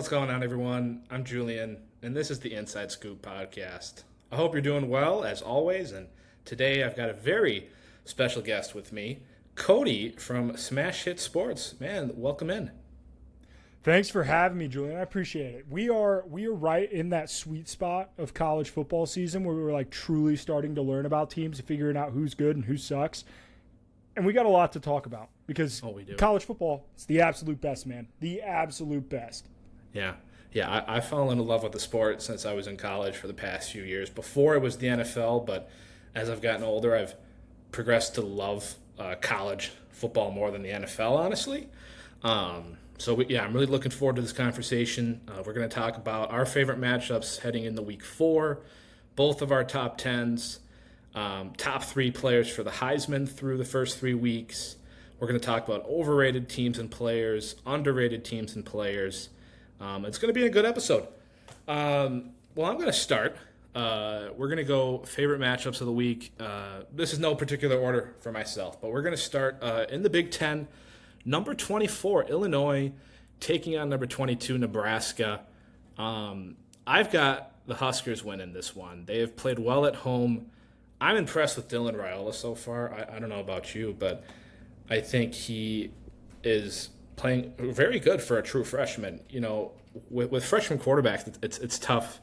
what's going on, everyone? I'm Julian, and this is the Inside Scoop podcast. I hope you're doing well, as always, and today I've got a very special guest with me, Cody from Smashhitssports. Man, welcome in. Thanks for having me, Julian. I appreciate it. We are right in that sweet spot of college football season where we're like truly starting to learn about teams and figuring out who's good and who sucks. And we got a lot to talk about because we do. College football is the absolute best, man. The absolute best. Yeah. I fell in love with the sport since I was in college for the past few years. Before it was the NFL, but as I've gotten older, I've progressed to love college football more than the NFL, honestly. I'm really looking forward to this conversation. We're going to talk about our favorite matchups heading into week 4, both of our top 10s, top 3 players for the Heisman through the first 3 weeks. We're going to talk about overrated teams and players, underrated teams and players. It's going to be a good episode. I'm going to start. We're going to go favorite matchups of the week. This is no particular order for myself, but we're going to start in the Big Ten. Number 24, Illinois, taking on number 22, Nebraska. I've got the Huskers winning this one. They have played well at home. I'm impressed with Dylan Raiola so far. I don't know about you, but I think he is playing very good for a true freshman. You know, with freshman quarterbacks, it's tough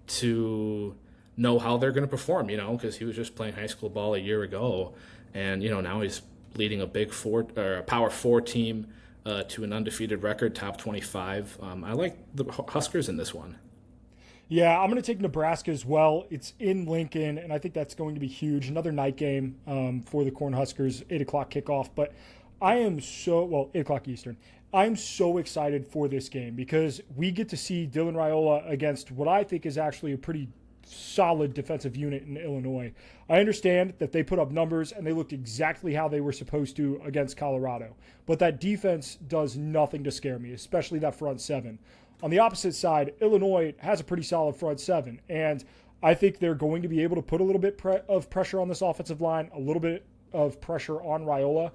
to know how they're going to perform, because he was just playing high school ball a year ago. And, now he's leading a a Power 4 team to an undefeated record, top 25. I like the Huskers in this one. Yeah, I'm going to take Nebraska as well. It's in Lincoln, and I think that's going to be huge. Another night game for the Cornhuskers, 8 o'clock kickoff. But I am 8 o'clock Eastern. I'm so excited for this game because we get to see Dylan Raiola against what I think is actually a pretty solid defensive unit in Illinois. I understand that they put up numbers and they looked exactly how they were supposed to against Colorado. But that defense does nothing to scare me, especially that front seven. On the opposite side, Illinois has a pretty solid front seven, and I think they're going to be able to put a little bit of pressure on this offensive line, a little bit of pressure on Raiola.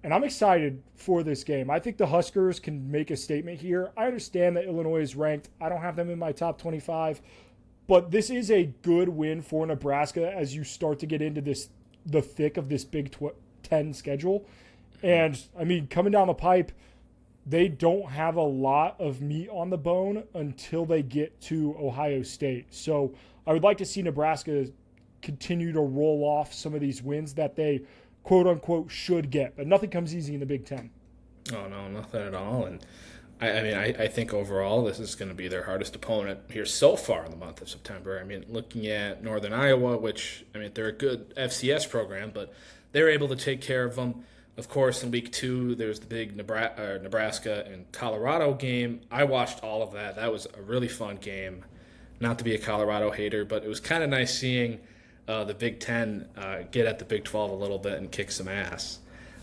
And I'm excited for this game. I think the Huskers can make a statement here. I understand that Illinois is ranked. I don't have them in my top 25. But this is a good win for Nebraska as you start to get into the thick of this Big Ten schedule. And, coming down the pipe, they don't have a lot of meat on the bone until they get to Ohio State. So I would like to see Nebraska continue to roll off some of these wins that they, quote-unquote, should get. But nothing comes easy in the Big Ten. Oh, no, nothing at all. And I think overall this is going to be their hardest opponent here so far in the month of September. Looking at Northern Iowa, which, they're a good FCS program, but they're able to take care of them. Of course, in week 2, there's the big Nebraska and Colorado game. I watched all of that. That was a really fun game. Not to be a Colorado hater, but it was kind of nice seeing the Big Ten get at the Big 12 a little bit and kick some ass.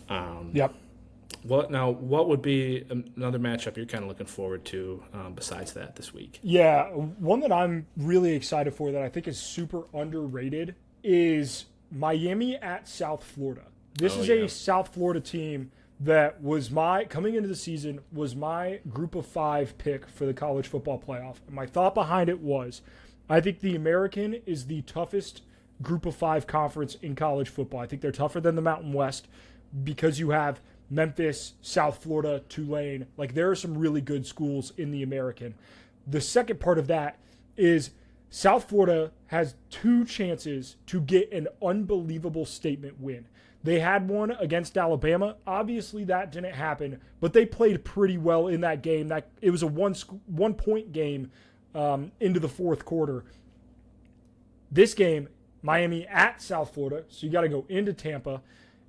Yep. What would be another matchup you're kind of looking forward to besides that this week? Yeah, one that I'm really excited for that I think is super underrated is Miami at South Florida. This is a South Florida team that was coming into the season, was my group of 5 pick for the college football playoff. And my thought behind it was, I think the American is the toughest group of 5 conference in college football. I think they're tougher than the Mountain West because you have Memphis, South Florida, Tulane. There are some really good schools in the American. The second part of that is South Florida has 2 chances to get an unbelievable statement win. They had one against Alabama. Obviously, that didn't happen, but they played pretty well in that game. It was a one-point game into the fourth quarter. This game, Miami at South Florida, so you got to go into Tampa,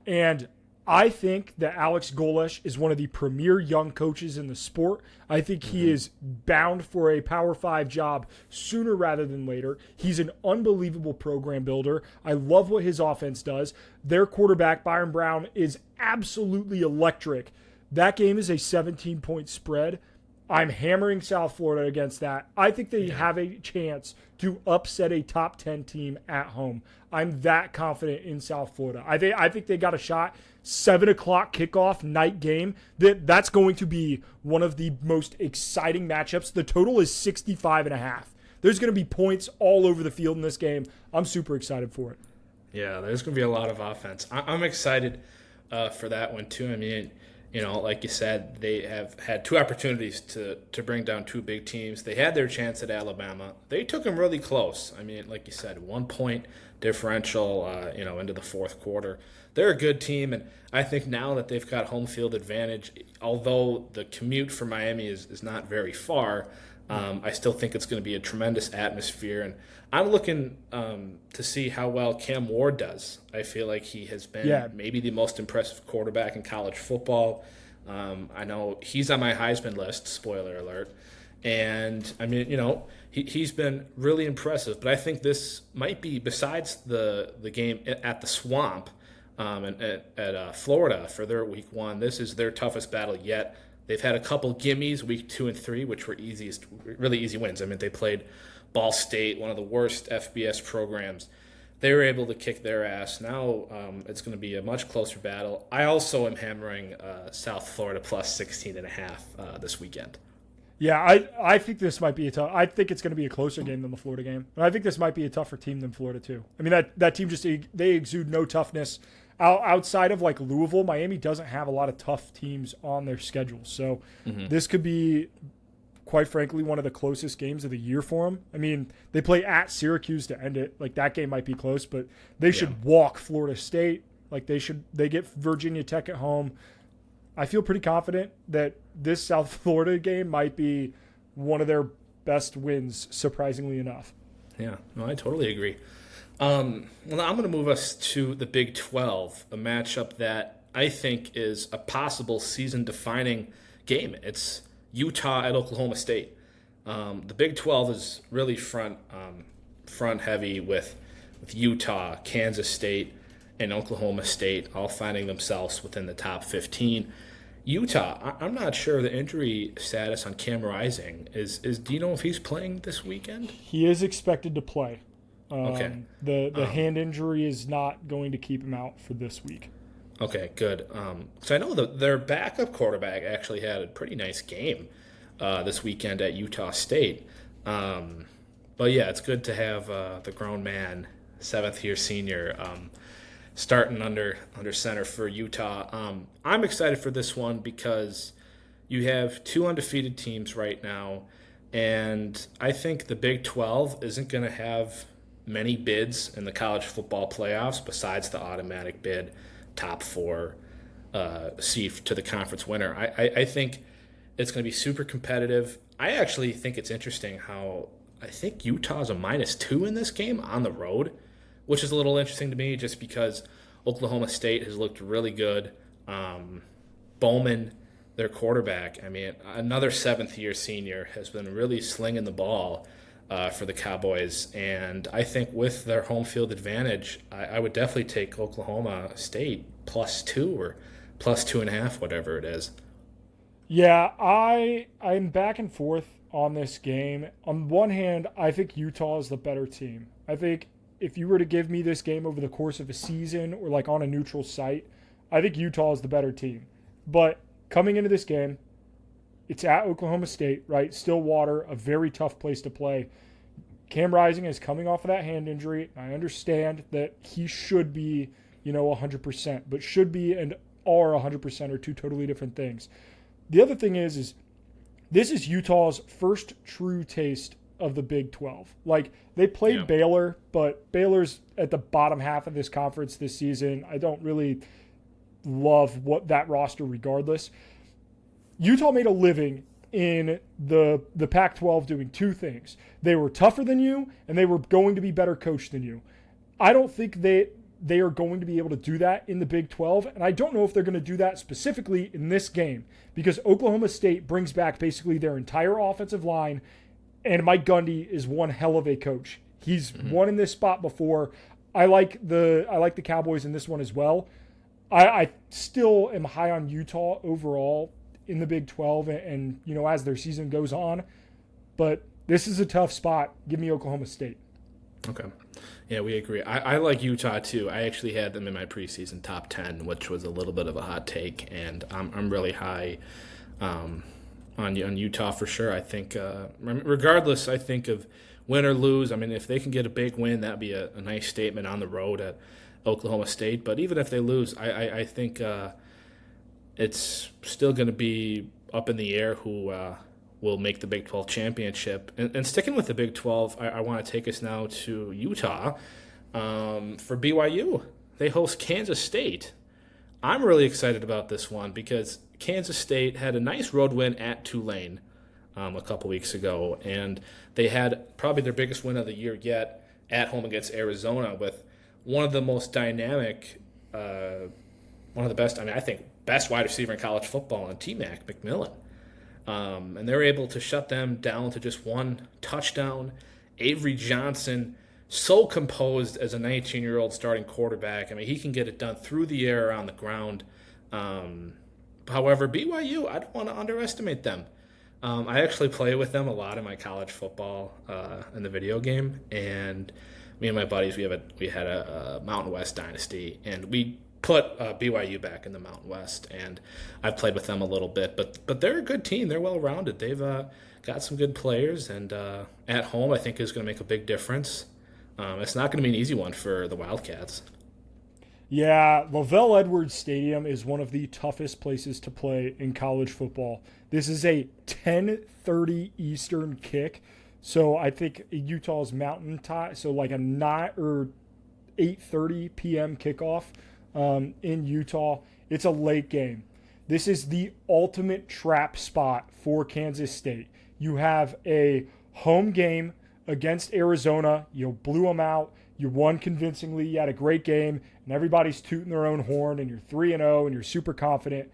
and I think that Alex Golesh is one of the premier young coaches in the sport. I think he is bound for a Power 5 job sooner rather than later. He's an unbelievable program builder. I love what his offense does. Their quarterback, Byron Brown, is absolutely electric. That game is a 17-point spread. I'm hammering South Florida against that. I think they have a chance to upset a top 10 team at home. I'm that confident in South Florida. I think they got a shot. 7 o'clock kickoff night game. That's going to be one of the most exciting matchups. The total is 65.5. There's going to be points all over the field in this game. I'm super excited for it. Yeah, there's going to be a lot of offense. I'm excited for that one too. I mean, like you said, they have had 2 opportunities to bring down 2 big teams. They had their chance at Alabama. They took them really close. I mean, like you said, 1 point differential, into the fourth quarter. They're a good team, and I think now that they've got home field advantage, although the commute for Miami is not very far, I still think it's going to be a tremendous atmosphere, and I'm looking to see how well Cam Ward does. I feel like he has been maybe the most impressive quarterback in college football. I know he's on my Heisman list, spoiler alert. And, I mean, he's been really impressive. But I think this might be, besides the game at the Swamp and at Florida for their week 1, this is their toughest battle yet. They've had a couple gimmies, week 2 and 3, which were really easy wins. I mean, they played Ball State, one of the worst FBS programs. They were able to kick their ass. Now it's going to be a much closer battle. I also am hammering South Florida plus 16.5 this weekend. Yeah, I think this might be I think it's going to be a closer game than the Florida game. And I think this might be a tougher team than Florida too. I mean, that team they exude no toughness. Outside of like Louisville, Miami doesn't have a lot of tough teams on their schedule. So this could be, quite frankly, one of the closest games of the year for them. I mean, they play at Syracuse to end it. Like, that game might be close, but they should walk Florida State. Like, they get Virginia Tech at home. I feel pretty confident that this South Florida game might be one of their best wins, surprisingly enough. Yeah, no, I totally agree. Well, now I'm going to move us to the Big 12, a matchup that I think is a possible season-defining game. It's Utah at Oklahoma State. The Big 12 is really front heavy with Utah, Kansas State, and Oklahoma State all finding themselves within the top 15. Utah, I'm not sure the injury status on Cam Rising. Do you know if he's playing this weekend? He is expected to play. Okay. The hand injury is not going to keep him out for this week. Okay, good. So I know their backup quarterback actually had a pretty nice game this weekend at Utah State. But yeah, it's good to have the grown man, 7th-year senior, starting under center for Utah. I'm excited for this one because you have 2 undefeated teams right now, and I think the Big 12 isn't going to have many bids in the college football playoffs besides the automatic bid top 4 seed to the conference winner. I think it's going to be super competitive. I actually think it's interesting how I think Utah's a -2 in this game on the road, which is a little interesting to me just because Oklahoma State has looked really good. Bowman, their quarterback, I mean, another 7th-year senior, has been really slinging the ball for the Cowboys. And I think with their home field advantage, I would definitely take Oklahoma State +2 or +2.5, whatever it is. Yeah, I'm back and forth on this game. On one hand, I think Utah is the better team. I think if you were to give me this game over the course of a season or like on a neutral site, I think Utah is the better team. But coming into this game, it's at Oklahoma State, right? Stillwater, a very tough place to play. Cam Rising is coming off of that hand injury. I understand that he should be, 100%, but should be and are 100% are 2 totally different things. The other thing is this is Utah's first true taste of the Big 12. Like, they played Baylor, but Baylor's at the bottom half of this conference this season. I don't really love what that roster regardless. Utah made a living in the Pac-12 doing 2 things. They were tougher than you, and they were going to be better coached than you. I don't think they are going to be able to do that in the Big 12, and I don't know if they're going to do that specifically in this game because Oklahoma State brings back basically their entire offensive line, and Mike Gundy is one hell of a coach. He's won in this spot before. I like the Cowboys in this one as well. I still am high on Utah overall in the Big 12 and as their season goes on. But this is a tough spot. Give me Oklahoma State. Okay. Yeah, we agree. I like Utah too. I actually had them in my preseason top 10, which was a little bit of a hot take, and I'm really high on Utah for sure. I think, regardless, I think of win or lose, I mean, if they can get a big win, that'd be a nice statement on the road at Oklahoma State. But even if they lose, I think it's still going to be up in the air who will make the Big 12 championship. And sticking with the Big 12, I want to take us now to Utah for BYU. They host Kansas State. I'm really excited about this one because Kansas State had a nice road win at Tulane a couple weeks ago, and they had probably their biggest win of the year yet at home against Arizona with one of the most dynamic, one of the best, I think, best wide receiver in college football on T-Mac, McMillan. And they were able to shut them down to just one touchdown. Avery Johnson, so composed as a 19-year-old starting quarterback. I mean, he can get it done through the air or on the ground. However, BYU, I don't want to underestimate them. I actually play with them a lot in my college football in the video game, and me and my buddies, we had a Mountain West dynasty, and we put BYU back in the Mountain West, and I've played with them a little bit, but they're a good team. They're well-rounded. They've got some good players, and at home I think is going to make a big difference. It's not going to be an easy one for the Wildcats. Yeah, Lavelle Edwards Stadium is one of the toughest places to play in college football. This is a 10:30 Eastern kick, so I think Utah's Mountain Time, so like a 8:30 p.m. kickoff in Utah. It's a late game. This is the ultimate trap spot for Kansas State. You have a home game against Arizona. You blew them out. You won convincingly. You had a great game, and everybody's tooting their own horn, and you're 3-0, and you're super confident.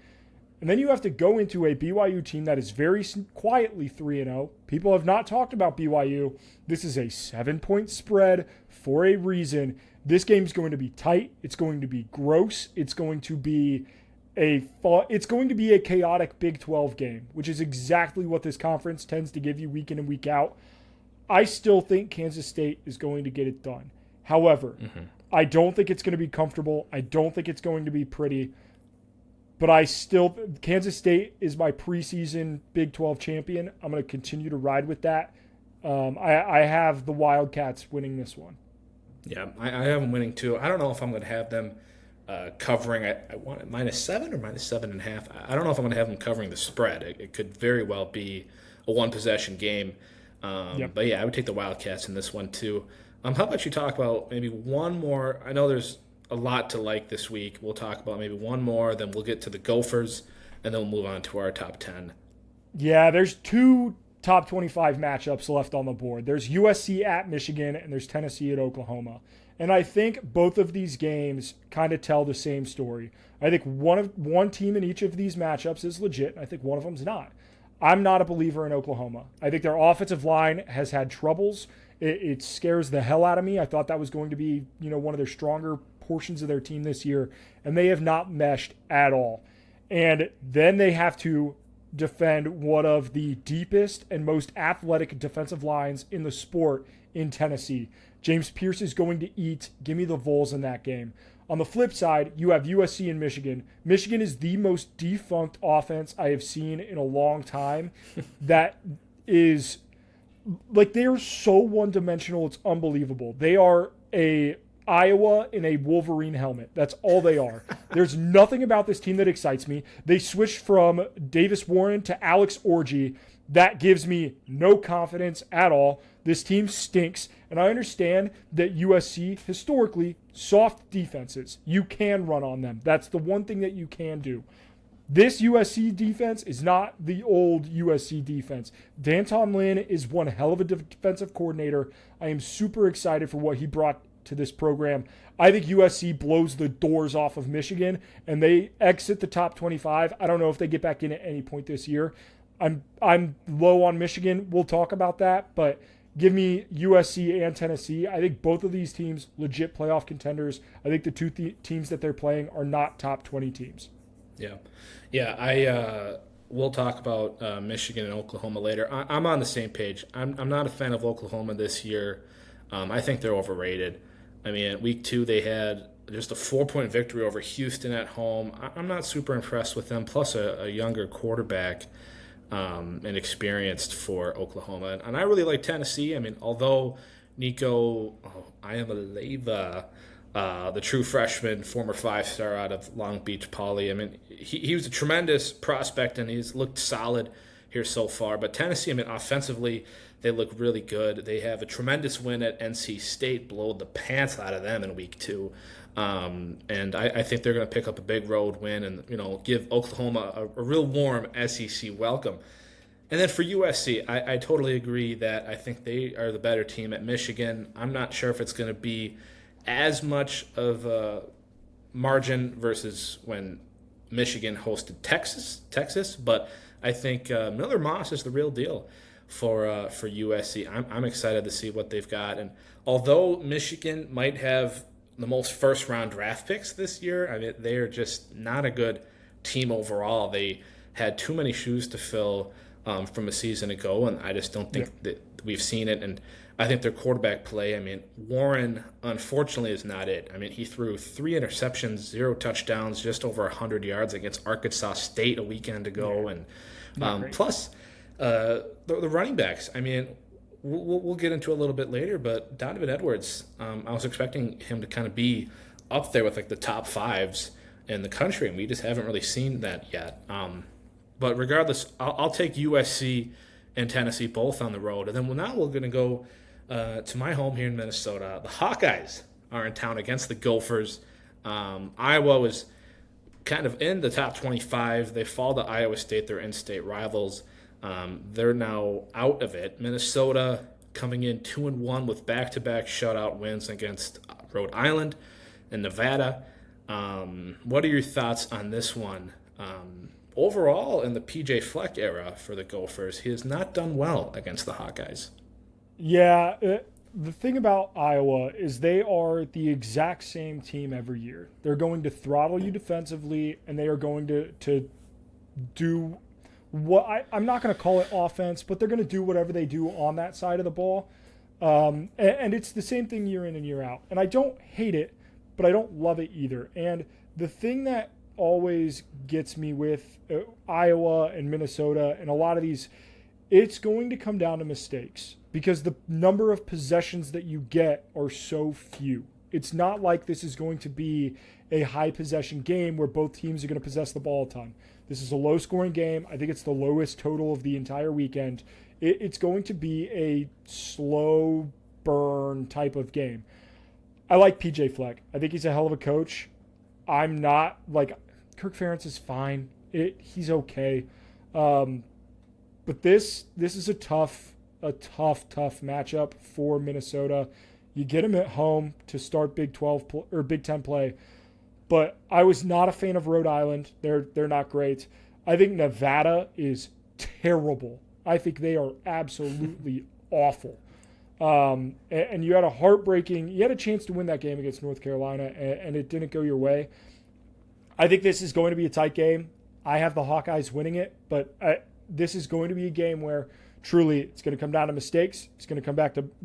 And then you have to go into a BYU team that is very quietly 3-0. People have not talked about BYU. This is a 7-point spread for a reason. This game is going to be tight. It's going to be gross. It's going to be a chaotic Big 12 game, which is exactly what this conference tends to give you week in and week out. I still think Kansas State is going to get it done. However, I don't think it's going to be comfortable. I don't think it's going to be pretty. But Kansas State is my preseason Big 12 champion. I'm going to continue to ride with that. I have the Wildcats winning this one. Yeah, I have them winning too. I don't know if I'm going to have them covering. I want it -7 or -7.5. I don't know if I'm going to have them covering the spread. It could very well be a one-possession game. Yep. But yeah, I would take the Wildcats in this one too. How about you talk about maybe one more? I know there's a lot to like this week. We'll talk about maybe one more, then we'll get to the Gophers, and then we'll move on to our top 10. Yeah, there's two top 25 matchups left on the board. There's USC at Michigan, and there's Tennessee at Oklahoma. And I think both of these games kind of tell the same story. I think one team in each of these matchups is legit, and I think one of them's not. I'm not a believer in Oklahoma. I think their offensive line has had troubles. It scares the hell out of me. I thought that was going to be, one of their stronger portions of their team this year, and they have not meshed at all. And then they have to defend one of the deepest and most athletic defensive lines in the sport in Tennessee. James Pierce is going to eat. Give me the Vols in that game. On the flip side, you have USC and Michigan. Michigan is the most defunct offense I have seen in a long time. That is, they're so one-dimensional, it's unbelievable. They are a Iowa in a Wolverine helmet. That's all they are. There's nothing about this team that excites me. They switched from Davis Warren to Alex Orji. That gives me no confidence at all. This team stinks, and I understand that USC, historically, soft defenses. You can run on them. That's the one thing that you can do. This USC defense is not the old USC defense. Danton Lynn is one hell of a defensive coordinator. I am super excited for what he brought to this program. I think USC blows the doors off of Michigan, and they exit the top 25. I don't know if they get back in at any point this year. I'm low on Michigan. We'll talk about that, but give me USC and Tennessee. I think both of these teams legit playoff contenders. I think the two teams that they're playing are not top 20 teams. Yeah. we'll talk about Michigan and Oklahoma later. I'm on the same page. I'm not a fan of Oklahoma this year. I think they're overrated. I mean, at week 2, they had just a 4-point victory over Houston at home. I'm not super impressed with them, plus a younger quarterback and experienced for Oklahoma. And I really like Tennessee. I mean, although Nico Iamaleava, the true freshman, former 5-star out of Long Beach Poly, I mean, he was a tremendous prospect and he's looked solid here so far. But Tennessee, I mean, offensively, they look really good. They have a tremendous win at NC State, blowed the pants out of them in week 2. And I think they're going to pick up a big road win and, give Oklahoma a real warm SEC welcome. And then for USC, I totally agree that I think they are the better team at Michigan. I'm not sure if it's going to be as much of a margin versus when Michigan hosted Texas, but I think Miller Moss is the real deal for USC. I'm excited to see what they've got. And although Michigan might have the most first-round draft picks this year, I mean, they are just not a good team overall. They had too many shoes to fill from a season ago, and I just don't think that we've seen it. And I think their quarterback play, I mean, Warren, unfortunately, is not it. I mean, he threw 3 interceptions, 0 touchdowns, just over 100 yards against Arkansas State a weekend ago. And plus, the running backs, I mean, we'll get into a little bit later, but Donovan Edwards, I was expecting him to kind of be up there with, like, the top 5s in the country, and we just haven't really seen that yet. But regardless, I'll take USC and Tennessee both on the road. And then now we're going to go to my home here in Minnesota. The Hawkeyes are in town against the Gophers. Iowa was kind of in the top 25. They fall to Iowa State, their in-state rivals. They're now out of it. Minnesota coming in 2-1 with back-to-back shutout wins against Rhode Island and Nevada. What are your thoughts on this one? Overall, in the P.J. Fleck era for the Gophers, he has not done well against the Hawkeyes. Yeah, the thing about Iowa is they are the exact same team every year. They're going to throttle you defensively, and they are going to do what I'm not going to call it offense, but they're going to do whatever they do on that side of the ball. And it's the same thing year in and year out. And I don't hate it, but I don't love it either. And the thing that always gets me with Iowa and Minnesota and a lot of these, it's going to come down to mistakes because the number of possessions that you get are so few. It's not like this is going to be a high possession game where both teams are going to possess the ball a ton. This is a low scoring game. I think it's the lowest total of the entire weekend. It's going to be a slow burn type of game. I like PJ Fleck. I think he's a hell of a coach. I'm not like Kirk Ferentz is fine. He's okay. But this is a tough matchup for Minnesota. You get them at home to start Big 12 or Big 10 play. But I was not a fan of Rhode Island. They're not great. I think Nevada is terrible. I think they are absolutely awful. And you had a chance to win that game against North Carolina, and it didn't go your way. I think this is going to be a tight game. I have the Hawkeyes winning it, but this is going to be a game where truly it's going to come down to mistakes. It's going to come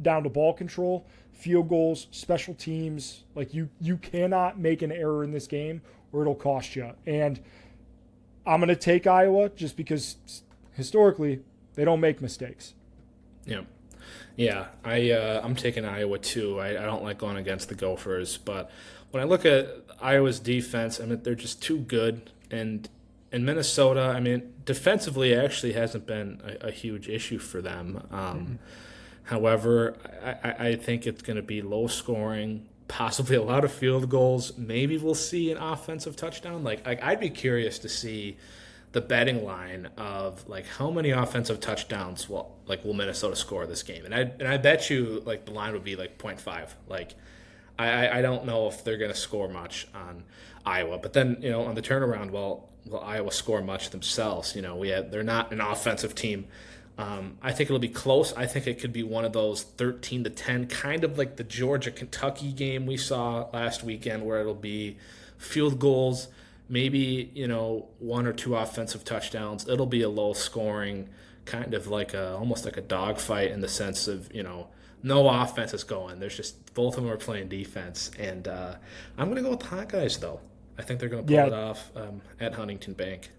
down to ball control, field goals, special teams. Like you cannot make an error in this game or it'll cost you. And I'm going to take Iowa just because historically they don't make mistakes. Yeah, I'm taking Iowa too. I don't like going against the Gophers, but when I look at Iowa's defense, I mean, they're just too good. And in Minnesota, I mean, defensively, it actually hasn't been a huge issue for them. However, I think it's going to be low scoring, possibly a lot of field goals. Maybe we'll see an offensive touchdown. Like I'd be curious to see the betting line of like how many offensive touchdowns will Minnesota score this game, and I bet you like the line would be like 0.5. Like I don't know if they're going to score much on Iowa, but then on the turnaround, will Iowa score much themselves? They're not an offensive team. I think it'll be close. I think it could be one of those 13-10, kind of like the Georgia-Kentucky game we saw last weekend, where it'll be field goals, maybe, one or two offensive touchdowns. It'll be a low scoring, kind of like almost like a dogfight in the sense of, no offense is going. There's just both of them are playing defense. And I'm going to go with the Hawkeyes, though. I think they're going to pull Yeah. it off at Huntington Bank.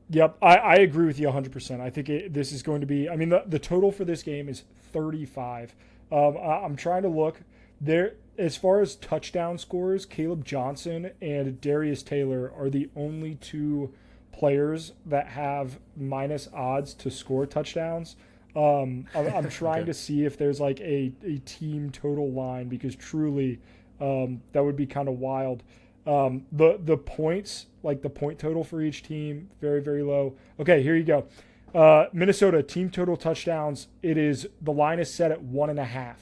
Yep, I agree with you 100%. I think this is going to be. I mean, the total for this game is 35. I'm trying to look there as far as touchdown scores. Caleb Johnson and Darius Taylor are the only two players that have minus odds to score touchdowns. I'm trying Okay. to see if there's like a team total line because truly, that would be kind of wild. The points, like the point total for each team, very, very low. Okay, here you go. Minnesota team total touchdowns. The line is set at 1.5,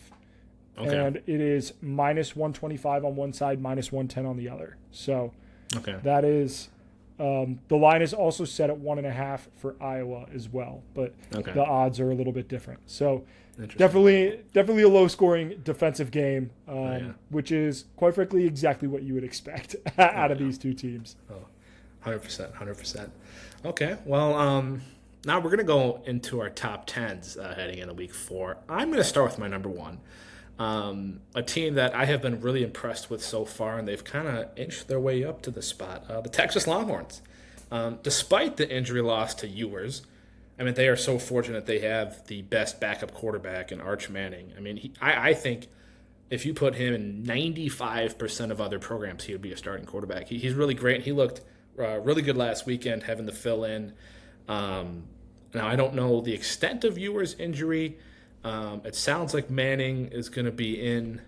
Okay. and it is minus 125 on one side, minus 110 on the other. So Okay. that is the line is also set at 1.5 for Iowa as well, but Okay. the odds are a little bit different. So Interesting. definitely a low scoring defensive game, yeah. which is quite frankly exactly what you would expect out of yeah. these two teams. 100%. 100%. Okay. Well, now we're going to go into our top 10s heading into week 4. I'm going to start with my number 1. A team that I have been really impressed with so far, and they've kind of inched their way up to the spot. The Texas Longhorns. Despite the injury loss to Ewers, I mean, they are so fortunate they have the best backup quarterback in Arch Manning. I mean, I think if you put him in 95% of other programs, he would be a starting quarterback. He's really great. He looked really good last weekend, having to fill in. Now, I don't know the extent of Ewers' injury. It sounds like Manning is going to be in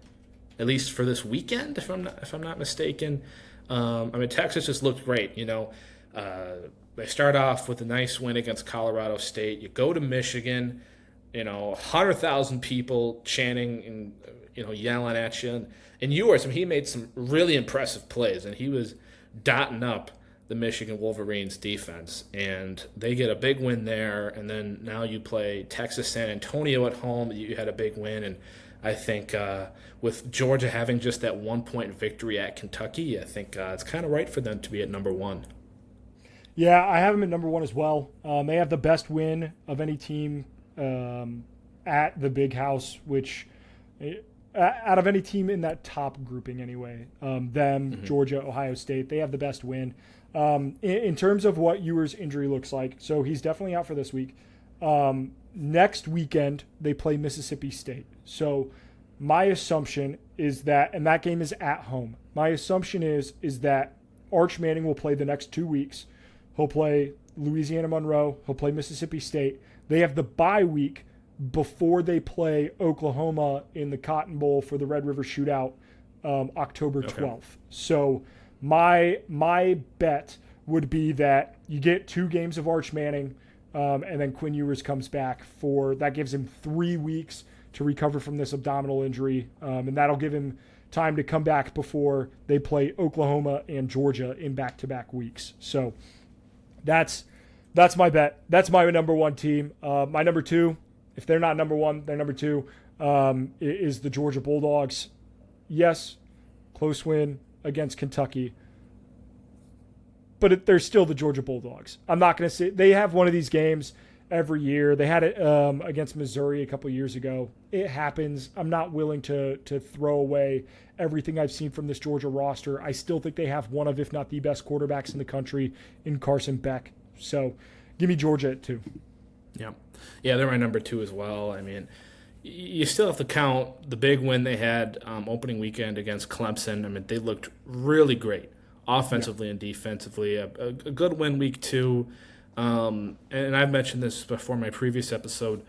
at least for this weekend, if I'm not mistaken. I mean, Texas just looked great. They start off with a nice win against Colorado State. You go to Michigan, 100,000 people chanting and yelling at you. And Ewers, I mean, he made some really impressive plays, and he was dotting up the Michigan Wolverines defense, and they get a big win there. And then now you play Texas San Antonio at home. You had a big win, and I think with Georgia having just that 1-point victory at Kentucky, I think it's kind of right for them to be at number 1. Yeah, I have them at number 1 as well. They have the best win of any team at the Big House, which out of any team in that top grouping anyway. Georgia, Ohio State, they have the best win. In terms of what Ewers' injury looks like, so he's definitely out for this week. Next weekend, they play Mississippi State. So my assumption is that, and that game is at home, my assumption is that Arch Manning will play the next 2 weeks. He'll play Louisiana Monroe. He'll play Mississippi State. They have the bye week before they play Oklahoma in the Cotton Bowl for the Red River Shootout, October 12th. Okay. So my bet would be that you get 2 games of Arch Manning, and then Quinn Ewers comes back that gives him 3 weeks to recover from this abdominal injury, and that'll give him time to come back before they play Oklahoma and Georgia in back-to-back weeks. So that's my bet. That's my number 1 team. My number 2, if they're not number 1, they're number 2, is the Georgia Bulldogs. Yes, close win against Kentucky, but they're still the Georgia Bulldogs. I'm not going to say they have one of these games every year. They had it against Missouri a couple years ago. It happens. I'm not willing to throw away everything I've seen from this Georgia roster. I still think they have one of, if not the best quarterbacks in the country in Carson Beck. So give me Georgia at 2. Yeah, they're my number 2 as well. I mean, you still have to count the big win they had opening weekend against Clemson. I mean, they looked really great offensively and defensively. A good win week 2. And I've mentioned this before my previous episode.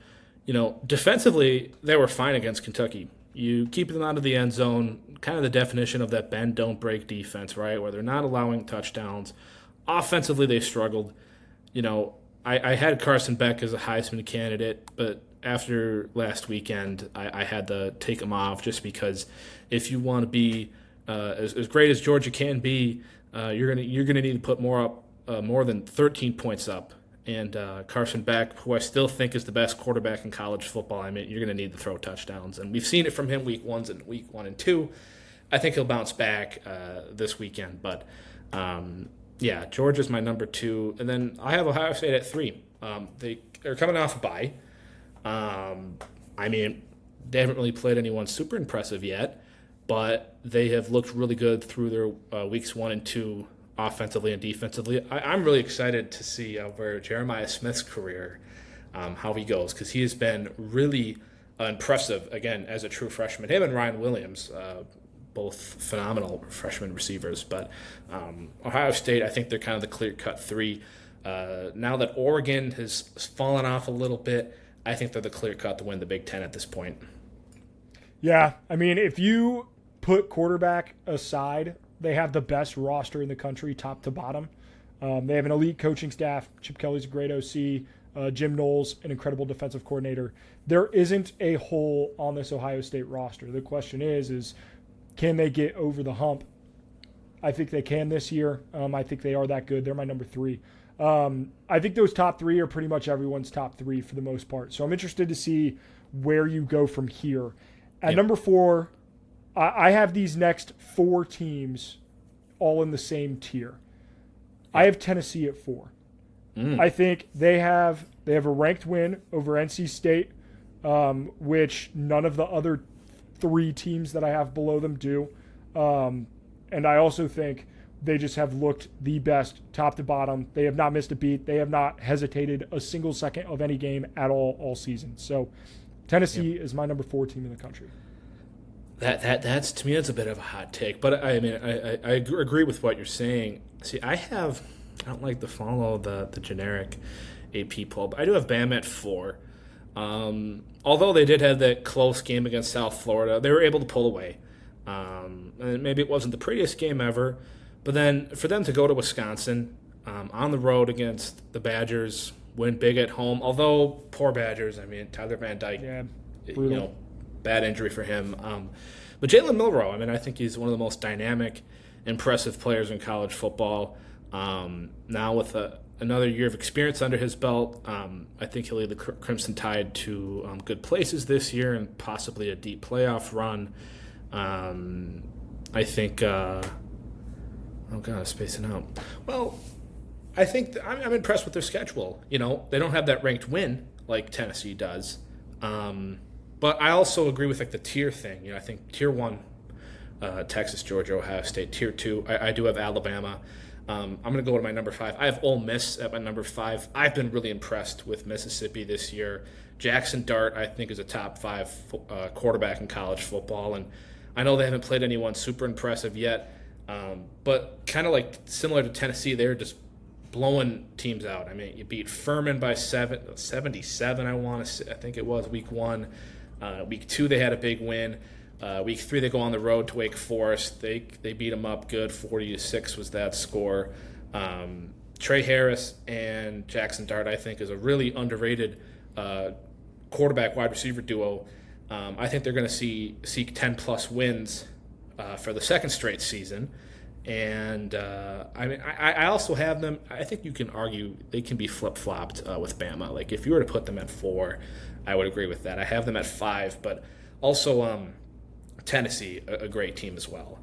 Defensively, they were fine against Kentucky. You keep them out of the end zone, kind of the definition of that bend, don't break defense, right, where they're not allowing touchdowns. Offensively, they struggled. I had Carson Beck as a Heisman candidate, but after last weekend, I had to take him off just because if you want to be as great as Georgia can be, you're gonna need to put more than 13 points up. And Carson Beck, who I still think is the best quarterback in college football, I mean, you're going to need to throw touchdowns. And we've seen it from him week 1 and 2. I think he'll bounce back this weekend. But Yeah, Georgia's my number 2, and then I have Ohio State at 3. They are coming off a bye. I mean, they haven't really played anyone super impressive yet, but they have looked really good through their weeks 1 and 2 offensively and defensively. I'm really excited to see where Jeremiah Smith's career, how he goes, because he has been really impressive, again, as a true freshman. Him and Ryan Williams, both phenomenal freshman receivers. But Ohio State, I think they're kind of the clear-cut 3. Now that Oregon has fallen off a little bit, I think they're the clear-cut to win the Big Ten at this point. Yeah, I mean, if you put quarterback aside, they have the best roster in the country, top to bottom. They have an elite coaching staff. Chip Kelly's a great OC. Jim Knowles, an incredible defensive coordinator. There isn't a hole on this Ohio State roster. The question is can they get over the hump? I think they can this year. I think they are that good. They're my number 3. I think those top 3 are pretty much everyone's top 3 for the most part. So I'm interested to see where you go from here. At number 4, I have these next 4 teams all in the same tier. I have Tennessee at 4. I think they have a ranked win over NC State, which none of the other 3 teams that I have below them do. And I also think they just have looked the best top to bottom. They have not missed a beat. They have not hesitated a single second of any game at all season. So Tennessee is my number 4 team in the country. That's to me, that's a bit of a hot take, but I mean, I agree with what you're saying. See, I don't like to follow the generic AP poll, but I do have Bama at 4. Although they did have that close game against South Florida, they were able to pull away. And maybe it wasn't the prettiest game ever, but then for them to go to Wisconsin on the road against the Badgers, win big at home. Although poor Badgers, I mean Tyler Van Dyke, bad injury for him. But Jalen Milroe, I mean, I think he's one of the most dynamic, impressive players in college football. Now with another year of experience under his belt, I think he'll lead the Crimson Tide to good places this year and possibly a deep playoff run. I think. Oh God, I'm spacing out. Well, I think I'm impressed with their schedule. You know, they don't have that ranked win like Tennessee does. But I also agree with like the tier thing. You know, I think tier 1, Texas, Georgia, Ohio State. Tier 2, I do have Alabama. I'm going to go to my number 5. I have Ole Miss at my number 5. I've been really impressed with Mississippi this year. Jackson Dart, I think, is a top 5 quarterback in college football. And I know they haven't played anyone super impressive yet. But kind of like similar to Tennessee, they're just blowing teams out. I mean, you beat Furman by 77, I think it was, week 1. Week 2, they had a big win. Week 3, they go on the road to Wake Forest. They beat them up good. 40-6 was that score. Trey Harris and Jackson Dart, I think, is a really underrated quarterback wide receiver duo. I think they're going to seek 10+ wins for the second straight season. And I mean, I also have them. I think you can argue they can be flip-flopped with Bama. Like if you were to put them at 4, I would agree with that. I have them at 5, but also Tennessee, a great team as well.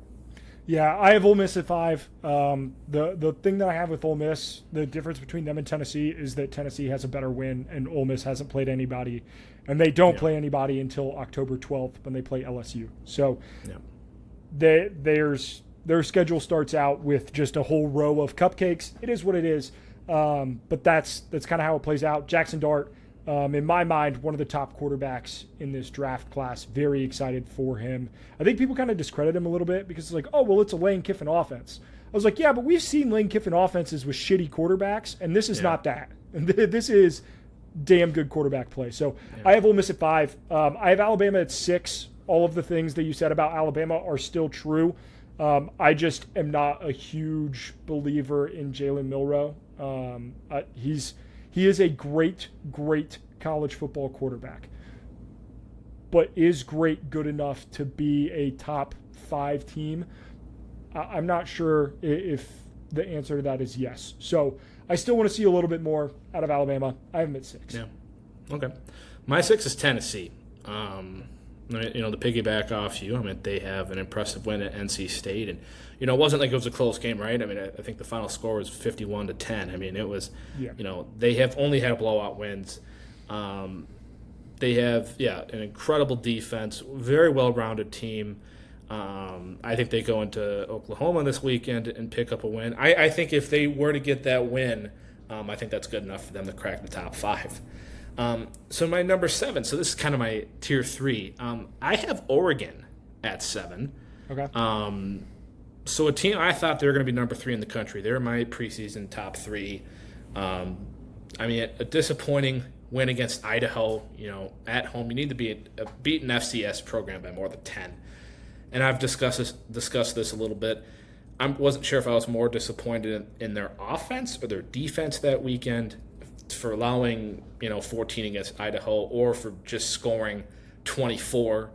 Yeah, I have Ole Miss at 5. The thing that I have with Ole Miss, the difference between them and Tennessee is that Tennessee has a better win and Ole Miss hasn't played anybody. And they don't play anybody until October 12th when they play LSU. So their schedule starts out with just a whole row of cupcakes. It is what it is. But that's kind of how it plays out. Jackson Dart, in my mind, one of the top quarterbacks in this draft class. Very excited for him. I think people kind of discredit him a little bit because it's like, oh, well, it's a Lane Kiffin offense. I was like, yeah, but we've seen Lane Kiffin offenses with shitty quarterbacks, and this is not that. This is damn good quarterback play. So I have Ole Miss at 5. I have Alabama at 6. All of the things that you said about Alabama are still true. I just am not a huge believer in Jalen Milroe. He is a great college football quarterback, but is great good enough to be a top 5 team? I'm not sure if the answer to that is yes. So I still want to see a little bit more out of Alabama. I have them at 6. Yeah. Okay. My 6 is Tennessee. To piggyback off you, they have an impressive win at NC State, and it wasn't like it was a close game, right? I think the final score was 51-10. It was, Yeah. They have only had blowout wins. They have, an incredible defense, very well-rounded team. I think they go into Oklahoma this weekend and pick up a win. I think if they were to get that win, I think that's good enough for them to crack the top 5. So my number 7, so this is kind of my tier 3. I have Oregon at 7. Okay. So a team I thought they were going to be number 3 in the country. They're my preseason top 3. A disappointing win against Idaho. At home, you need to beat an FCS program by more than 10. And I've discussed this a little bit. I wasn't sure if I was more disappointed in their offense or their defense that weekend for allowing 14 against Idaho, or for just scoring 24.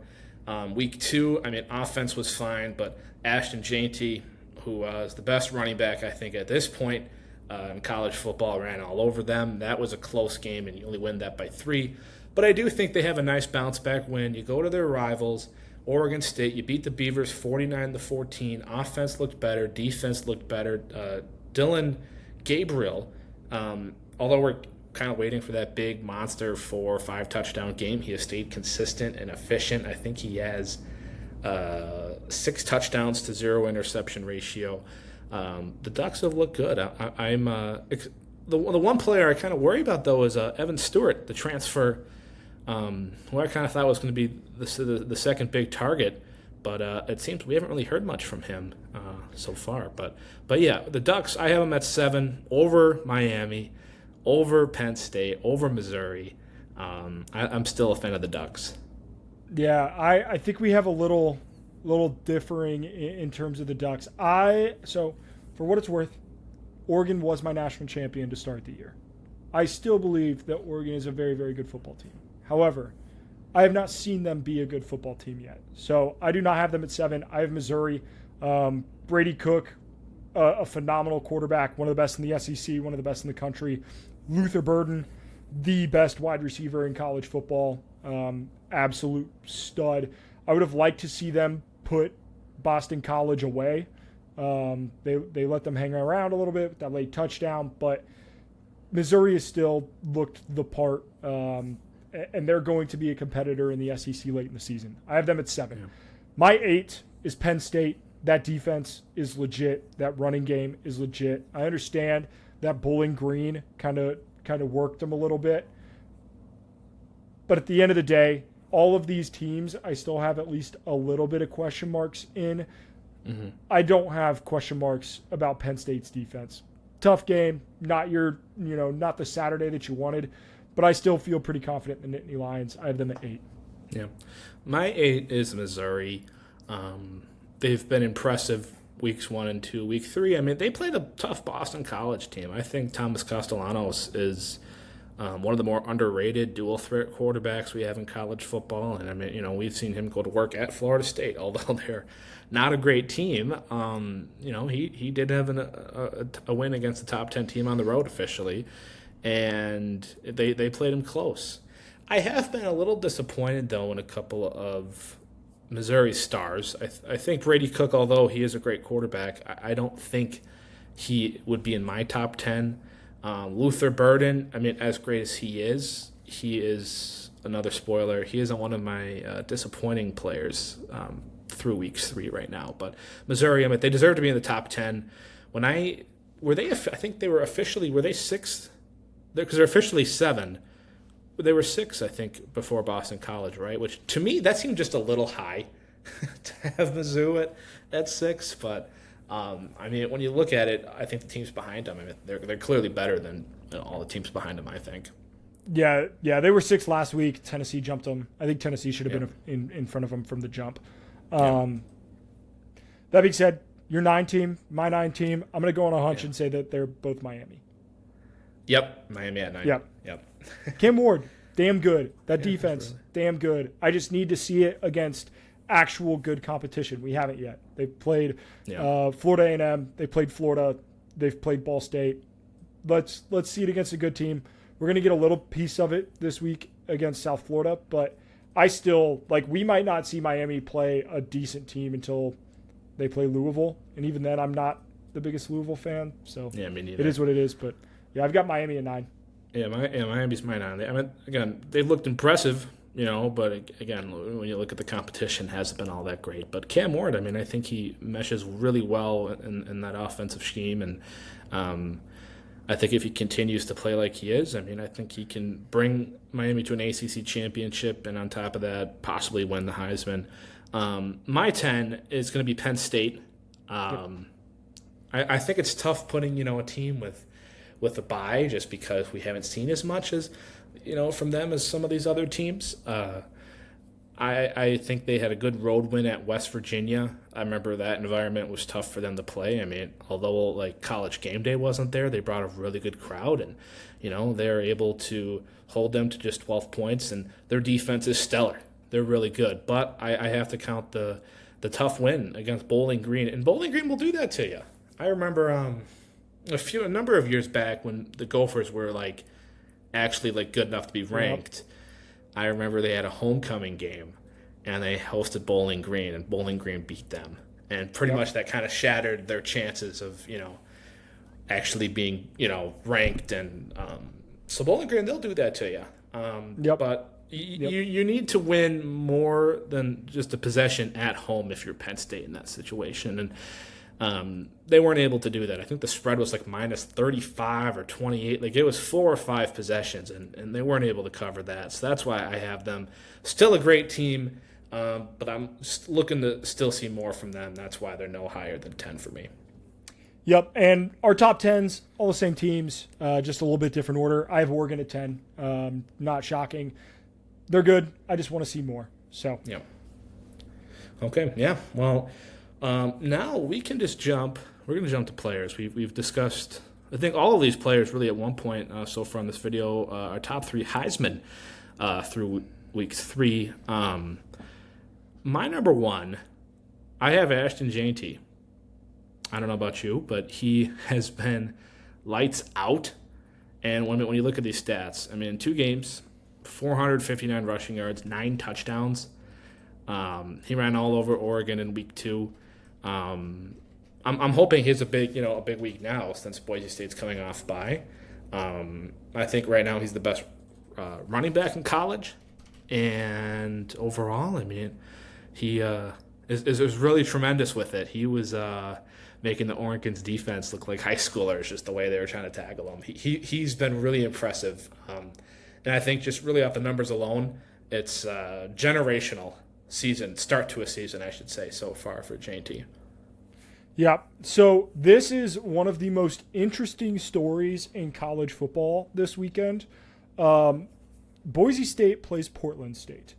Week 2, offense was fine, but Ashton Janty, who is the best running back I think at this point in college football, ran all over them. That was a close game, and you only win that by 3. But I do think they have a nice bounce back win. You go to their rivals, Oregon State, you beat the Beavers 49-14. Offense looked better, defense looked better. Dylan Gabriel, although we're kind of waiting for that big monster 4 or 5 touchdown game, he has stayed consistent and efficient. I think he has 6 touchdowns to 0 interception ratio. The Ducks have looked good. The one player I kind of worry about, though, is Evan Stewart, the transfer, who I kind of thought was going to be the second big target, but it seems we haven't really heard much from him so far. But yeah, the Ducks, I have them at 7 over Miami, over Penn State, over Missouri. I'm still a fan of the Ducks. Yeah, I think we have a little differing in terms of the Ducks. So for what it's worth, Oregon was my national champion to start the year. I still believe that Oregon is a very, very good football team. However, I have not seen them be a good football team yet. So I do not have them at 7. I have Missouri. Brady Cook, a phenomenal quarterback, one of the best in the SEC, one of the best in the country. Luther Burden, the best wide receiver in college football, absolute stud. I would have liked to see them put Boston College away. They let them hang around a little bit with that late touchdown, but Missouri has still looked the part, and they're going to be a competitor in the SEC late in the season. I have them at 7. Yeah. My 8 is Penn State. That defense is legit. That running game is legit. I understand that Bowling Green kind of worked them a little bit. But at the end of the day, all of these teams, I still have at least a little bit of question marks in. Mm-hmm. I don't have question marks about Penn State's defense. Tough game, not the Saturday that you wanted, but I still feel pretty confident in the Nittany Lions. I have them at 8. Yeah. My 8 is Missouri. They've been impressive weeks 1 and 2. Week 3, they played a tough Boston College team. I think Thomas Castellanos is one of the more underrated dual-threat quarterbacks we have in college football. And, we've seen him go to work at Florida State, although they're not a great team. He did have a win against the top 10 team on the road officially, and they played him close. I have been a little disappointed, though, in a couple of Missouri stars. I think Brady Cook, although he is a great quarterback, I don't think he would be in my top 10. Luther Burden, as great as he is another spoiler. He isn't one of my disappointing players through week 3 right now. But Missouri, they deserve to be in the top 10. I think they were officially, were they 6th? Because they're officially 7. They were 6, I think, before Boston College, right? Which, to me, that seemed just a little high to have Mizzou at 6. But, when you look at it, I think the teams behind them, they're clearly better than all the teams behind them, I think. Yeah, they were 6 last week. Tennessee jumped them. I think Tennessee should have been in front of them from the jump. That being said, your 9 team, my 9 team, I'm going to go on a hunch and say that they're both Miami. Yep, Miami at 9. Yep. Cam Ward, damn good. That defense, damn good. I just need to see it against actual good competition. We haven't yet. They've played Florida A&M. They played Florida. They've played Ball State. Let's see it against a good team. We're going to get a little piece of it this week against South Florida, but I still, like, we might not see Miami play a decent team until they play Louisville. And even then, I'm not the biggest Louisville fan. So Yeah, me neither. it is what it is. But, yeah, I've got Miami at 9. Yeah, Miami's my 9. I mean, again, they looked impressive, but again, when you look at the competition, it hasn't been all that great. But Cam Ward, I mean, I think he meshes really well in that offensive scheme, and I think if he continues to play like he is, I mean, I think he can bring Miami to an ACC championship, and on top of that, possibly win the Heisman. My 10 is going to be Penn State. I think it's tough putting a team with a bye just because we haven't seen as much as from them as some of these other teams. I think they had a good road win at West Virginia. I remember that environment was tough for them to play. I mean, although like College Game Day wasn't there, they brought a really good crowd, and they're able to hold them to just 12 points, and their defense is stellar. They're really good. But I have to count the tough win against Bowling Green, and Bowling Green will do that to you. I remember a number of years back when the Gophers were actually good enough to be ranked. Yep. I remember they had a homecoming game, and they hosted Bowling Green, and Bowling Green beat them. And pretty much that kind of shattered their chances of, actually being, ranked. And so Bowling Green, they'll do that to you. But you need to win more than just a possession at home if you're Penn State in that situation. And they weren't able to do that. I think the spread was minus 35 or 28. It was 4 or 5 possessions, and they weren't able to cover that. So that's why I have them. Still a great team, but I'm looking to still see more from them. That's why they're no higher than 10 for me. Yep, and our top 10s, all the same teams, just a little bit different order. I have Oregon at 10. Not shocking. They're good. I just want to see more. So. Yeah. Okay, yeah. Well, now we can just jump. We're going to jump to players. We've discussed, I think, all of these players really at one point so far in this video. Our top 3 Heisman through week 3. My number 1, I have Ashton Jeanty. I don't know about you, but he has been lights out. And when you look at these stats, I mean, in 2 games, 459 rushing yards, 9 touchdowns. He ran all over Oregon in week 2. I'm hoping he's a big week now since Boise State's coming off bye. I think right now he's the best running back in college, and overall, I mean, he is really tremendous with it. He was making the Oregon's defense look like high schoolers, just the way they were trying to tackle him. He's been really impressive, and I think just really off the numbers alone, it's generational start to a season, I should say, so far for Jeanty. Yeah, so this is one of the most interesting stories in college football this weekend. Boise State plays Portland State.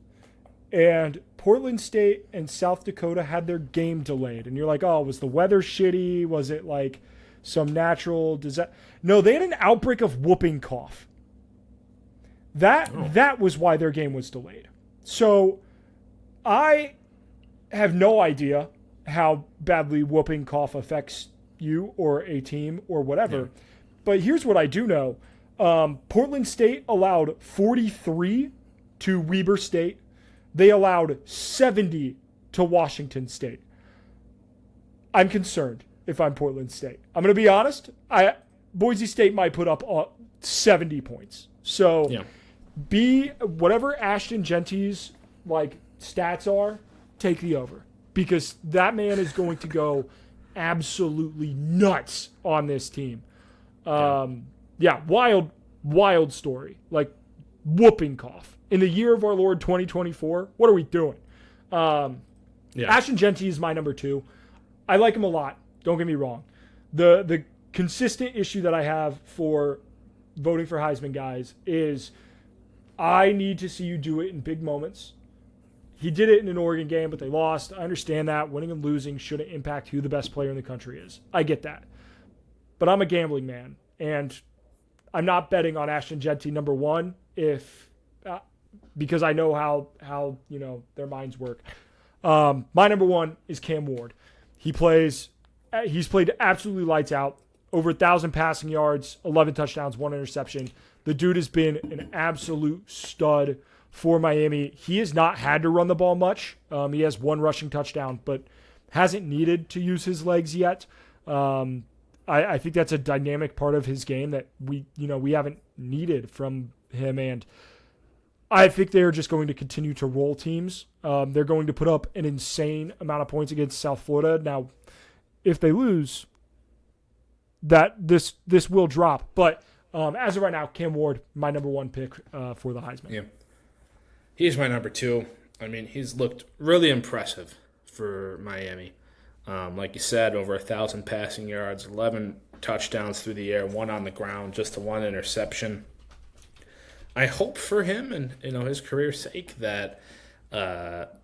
And Portland State and South Dakota had their game delayed. And you're like, oh, was the weather shitty? Was it some natural disaster? No, they had an outbreak of whooping cough. That was why their game was delayed. So I have no idea how badly whooping cough affects you or a team or whatever. Yeah. But here's what I do know. Portland State allowed 43 to Weber State. They allowed 70 to Washington State. I'm concerned if I'm Portland State. I'm going to be honest. Boise State might put up 70 points. So whatever Ashton Jeanty's stats are, take the over. Because that man is going to go absolutely nuts on this team. Wild story. Whooping cough. In the year of our Lord 2024, what are we doing? Ashton Jeanty is my number 2. I like him a lot. Don't get me wrong. The consistent issue that I have for voting for Heisman guys is I need to see you do it in big moments. He did it in an Oregon game, but they lost. I understand that. Winning and losing shouldn't impact who the best player in the country is. I get that. But I'm a gambling man, and I'm not betting on Ashton Jeanty number 1 because I know how their minds work. My number 1 is Cam Ward. He's played absolutely lights out. Over 1,000 passing yards, 11 touchdowns, 1 interception. The dude has been an absolute stud for Miami. He has not had to run the ball much. He has one rushing touchdown, but hasn't needed to use his legs yet. I think that's a dynamic part of his game that we haven't needed from him, and I think they're just going to continue to roll teams. They're going to put up an insane amount of points against South Florida. Now, if they lose, that this will drop. But as of right now, Cam Ward, my number one pick for the Heisman. Yeah, he's my number two. I mean, he's looked really impressive for Miami. Like you said, over 1,000 passing yards, 11 touchdowns through the air, 1 on the ground, just the 1 interception. I hope for him and his career's sake that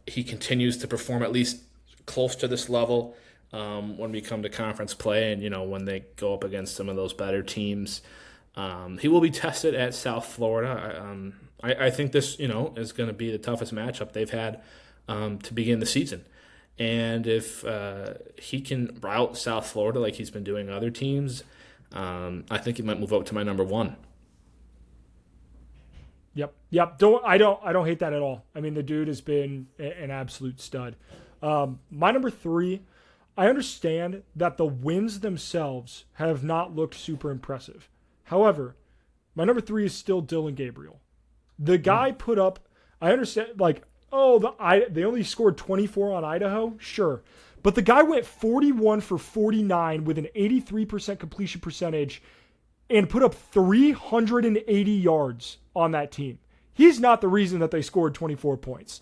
he continues to perform at least close to this level when we come to conference play and when they go up against some of those better teams. He will be tested at South Florida. I think this is going to be the toughest matchup they've had to begin the season. And if he can route South Florida like he's been doing other teams, I think he might move up to my number one. Yep. I don't hate that at all. I mean, the dude has been an absolute stud. My number three, I understand that the wins themselves have not looked super impressive. However, my number three is still Dylan Gabriel. The guy put up, I understand, they only scored 24 on Idaho, sure. But the guy went 41 for 49 with an 83% completion percentage and put up 380 yards on that team. He's not the reason that they scored 24 points.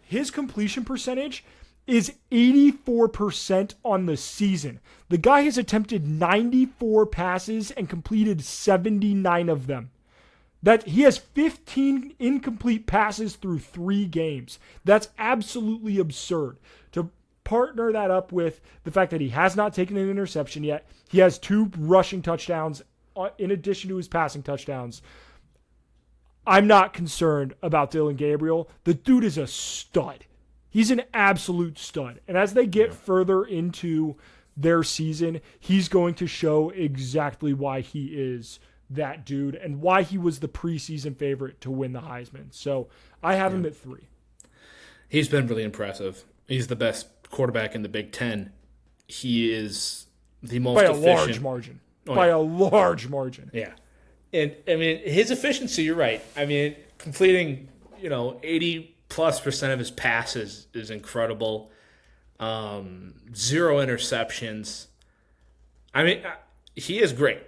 His completion percentage is 84% on the season. The guy has attempted 94 passes and completed 79 of them. That he has 15 incomplete passes through 3 games. That's absolutely absurd. To partner that up with the fact that he has not taken an interception yet, he has 2 rushing touchdowns in addition to his passing touchdowns. I'm not concerned about Dylan Gabriel. The dude is a stud. He's an absolute stud. And as they get further into their season, he's going to show exactly why he is that dude and why he was the preseason favorite to win the Heisman. So I have him at 3. He's been really impressive. He's the best quarterback in the Big Ten. He is the most efficient. By a large margin. A large margin. Yeah. And, I mean, his efficiency, you're right. I mean, completing, 80+% of his passes is incredible. 0 interceptions. I mean, he is great.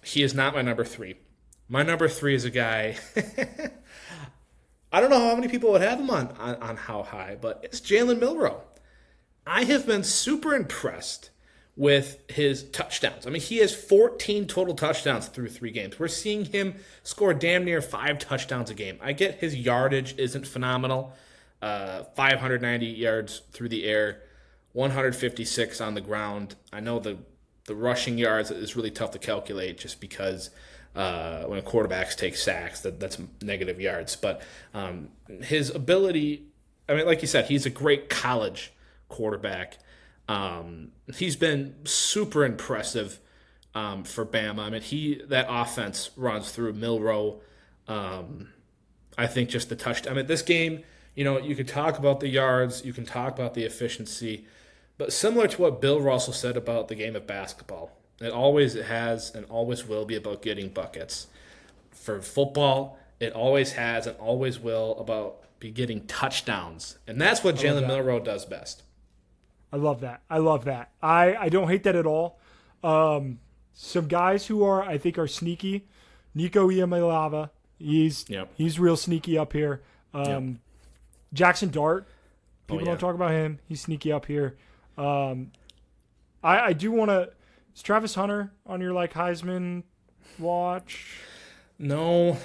He is not my number 3. My number 3 is a guy. I don't know how many people would have him on how high, but it's Jalen Milroe. I have been super impressed with his touchdowns. I mean, he has 14 total touchdowns through 3 games. We're seeing him score damn near 5 touchdowns a game. I get his yardage isn't phenomenal. 590 yards through the air, 156 on the ground. I know the rushing yards is really tough to calculate just because when quarterbacks take sacks, that's negative yards. But his ability, I mean, like you said, he's a great college quarterback. He's been super impressive for Bama. I mean, that offense runs through Milroe. I think just the touchdown. I mean, this game, you can talk about the yards, you can talk about the efficiency, but similar to what Bill Russell said about the game of basketball, it always has and always will be about getting buckets. For football, it always has and always will be getting touchdowns. And that's what Jalen Milroe does best. I love that. I don't hate that at all. Some guys who I think are sneaky. Nico Iamaleava, he's real sneaky up here. Jackson Dart, people don't talk about him. He's sneaky up here. I do want to. Is Travis Hunter on your Heisman watch? No,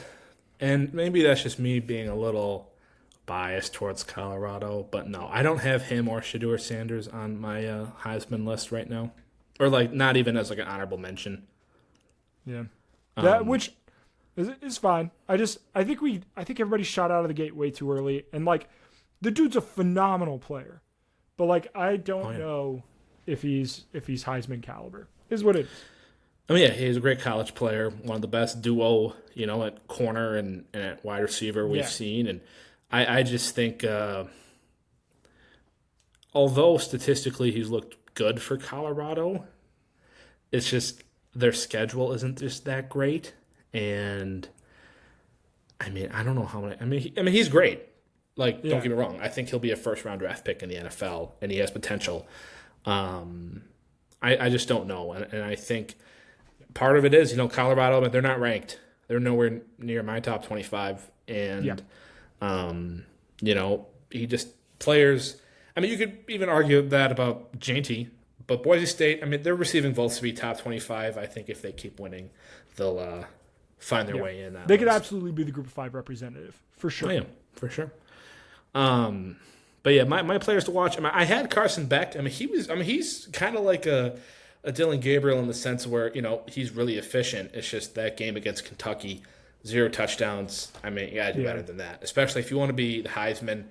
and maybe that's just me being a little biased towards Colorado, but no, I don't have him or Shedeur Sanders on my Heisman list right now, or not even as an honorable mention. Yeah, which is fine. I think everybody shot out of the gate way too early, and the dude's a phenomenal player, but I don't know if he's Heisman caliber. Is what it is. I mean, yeah, he's a great college player, one of the best duo, at corner and at wide receiver we've Yeah. seen. And I just think, although statistically he's looked good for Colorado, it's just their schedule isn't just that great. And I mean, I don't know how many. He's great. Like, don't Yeah. get me wrong. I think he'll be a first round draft pick in the NFL, and he has potential. I just don't know, and I think part of it is, Colorado, but they're not ranked. They're nowhere near my top 25. Yeah. And, he just players. I mean, you could even argue that about Janty, but Boise State, I mean, they're receiving votes to be top 25. I think if they keep winning, they'll find their Yeah. way in that They could list. absolutely be the Group of 5 representative for sure. I am, for sure. But yeah, my players to watch. I had Carson Beck. He's kind of like a Dylan Gabriel in the sense where he's really efficient. It's just that game against Kentucky, 0 touchdowns. I mean, you gotta do better than that, especially if you want to be the Heisman.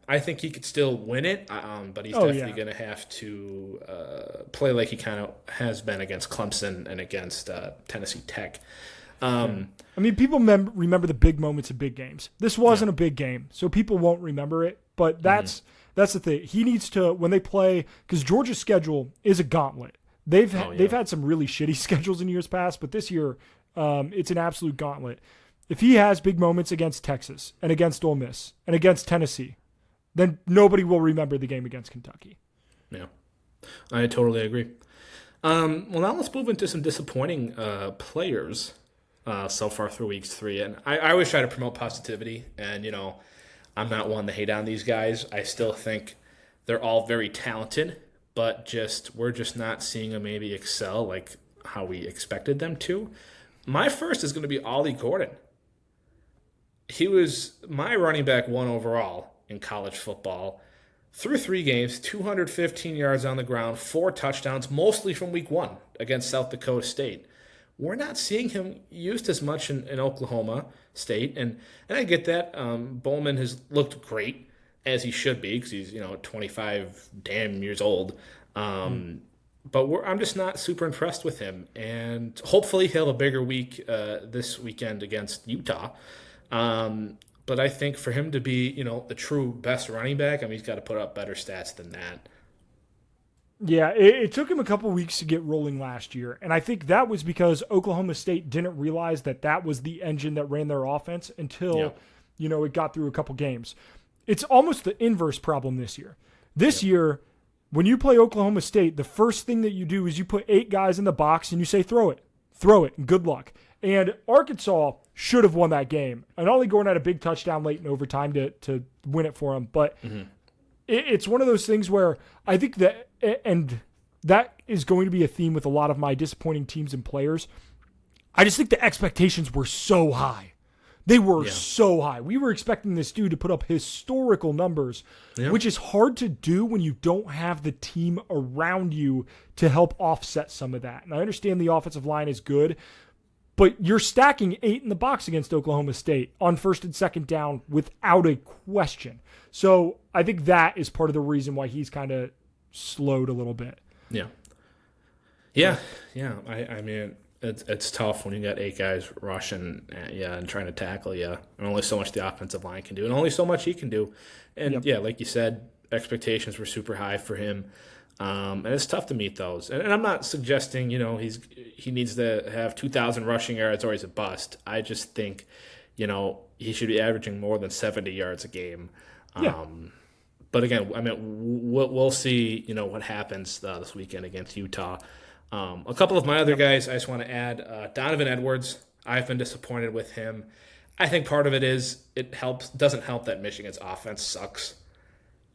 I think he could still win it, but he's definitely going to have to play like he kind of has been against Clemson and against Tennessee Tech. I mean, people remember the big moments of big games. This wasn't a big game, so people won't remember it. But that's the thing. He needs to, when they play, because Georgia's schedule is a gauntlet. They've had some really shitty schedules in years past, but this year it's an absolute gauntlet. If he has big moments against Texas and against Ole Miss and against Tennessee, then nobody will remember the game against Kentucky. Yeah, I totally agree. Well, now let's move into some disappointing players so far through weeks 3. And I always try to promote positivity, and I'm not one to hate on these guys. I still think they're all very talented, but we're just not seeing them maybe excel like how we expected them to. My first is going to be Ollie Gordon. He was my running back 1 overall in college football. Through 3 games, 215 yards on the ground, 4 touchdowns, mostly from week 1 against South Dakota State. We're not seeing him used as much in Oklahoma State, and I get that. Bowman has looked great, as he should be, because he's 25 damn years old. But I'm just not super impressed with him, and hopefully he'll have a bigger week this weekend against Utah. But I think for him to be, the true best running back, he's got to put up better stats than that. Yeah, it took him a couple weeks to get rolling last year, and I think that was because Oklahoma State didn't realize that was the engine that ran their offense until, it got through a couple games. It's almost the inverse problem this year. This year, when you play Oklahoma State, the first thing that you do is you put 8 guys in the box and you say, throw it, and good luck. And Arkansas should have won that game. And Ollie Gordon had a big touchdown late in overtime to win it for him. But it's one of those things where I think that, and that is going to be a theme with a lot of my disappointing teams and players. I just think the expectations were so high. They were so high. We were expecting this dude to put up historical numbers, which is hard to do when you don't have the team around you to help offset some of that. And I understand the offensive line is good, but you're stacking 8 in the box against Oklahoma State on first and second down without a question. So I think that is part of the reason why he's kind of slowed a little bit. Yeah. I mean, it's tough when you got 8 guys rushing at you and trying to tackle you, and only so much the offensive line can do, and only so much he can do. And like you said, expectations were super high for him. And it's tough to meet those. And I'm not suggesting, he needs to have 2,000 rushing yards or he's a bust. I just think, he should be averaging more than 70 yards a game. But again, we'll see, what happens this weekend against Utah. A couple of my other guys I just want to add, Donovan Edwards. I've been disappointed with him. I think part of it is doesn't help that Michigan's offense sucks.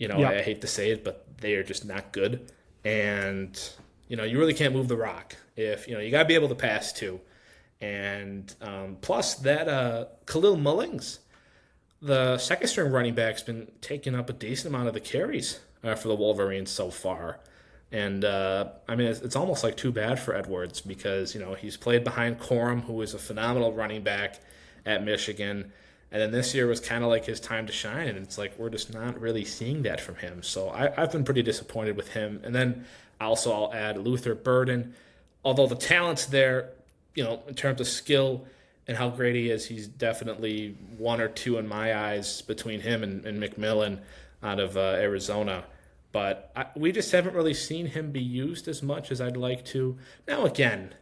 I hate to say it, but they are just not good. And, you really can't move the rock. If, you got to be able to pass too. And plus that Khalil Mullings, the second-string running back, has been taking up a decent amount of the carries for the Wolverines so far. And, it's almost like too bad for Edwards because, he's played behind Corum, who is a phenomenal running back at Michigan. And then this year was kind of like his time to shine, and it's like we're just not really seeing that from him. So I've been pretty disappointed with him. And then also I'll add Luther Burden. although the talent's there, in terms of skill and how great he is, he's definitely one or two in my eyes between him and McMillan out of Arizona. But we just haven't really seen him be used as much as I'd like to. Now, again,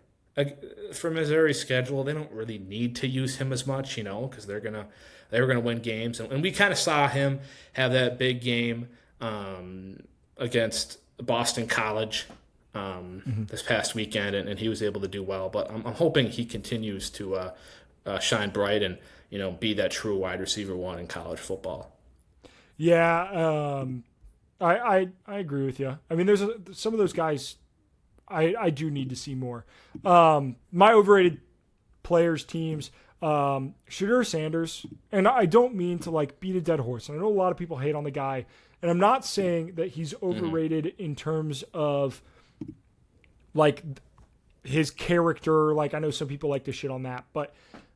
for Missouri's schedule, they don't really need to use him as much, because they were gonna win games, and we kind of saw him have that big game against Boston College this past weekend, and he was able to do well. But I'm hoping he continues to shine bright and be that true wide receiver one in college football. Yeah, I agree with you. I mean, there's some of those guys I do need to see more. My overrated players, teams, Shedeur Sanders, and I don't mean to beat a dead horse. And I know a lot of people hate on the guy, and I'm not saying that he's overrated in terms of his character. I know some people like to shit on that, but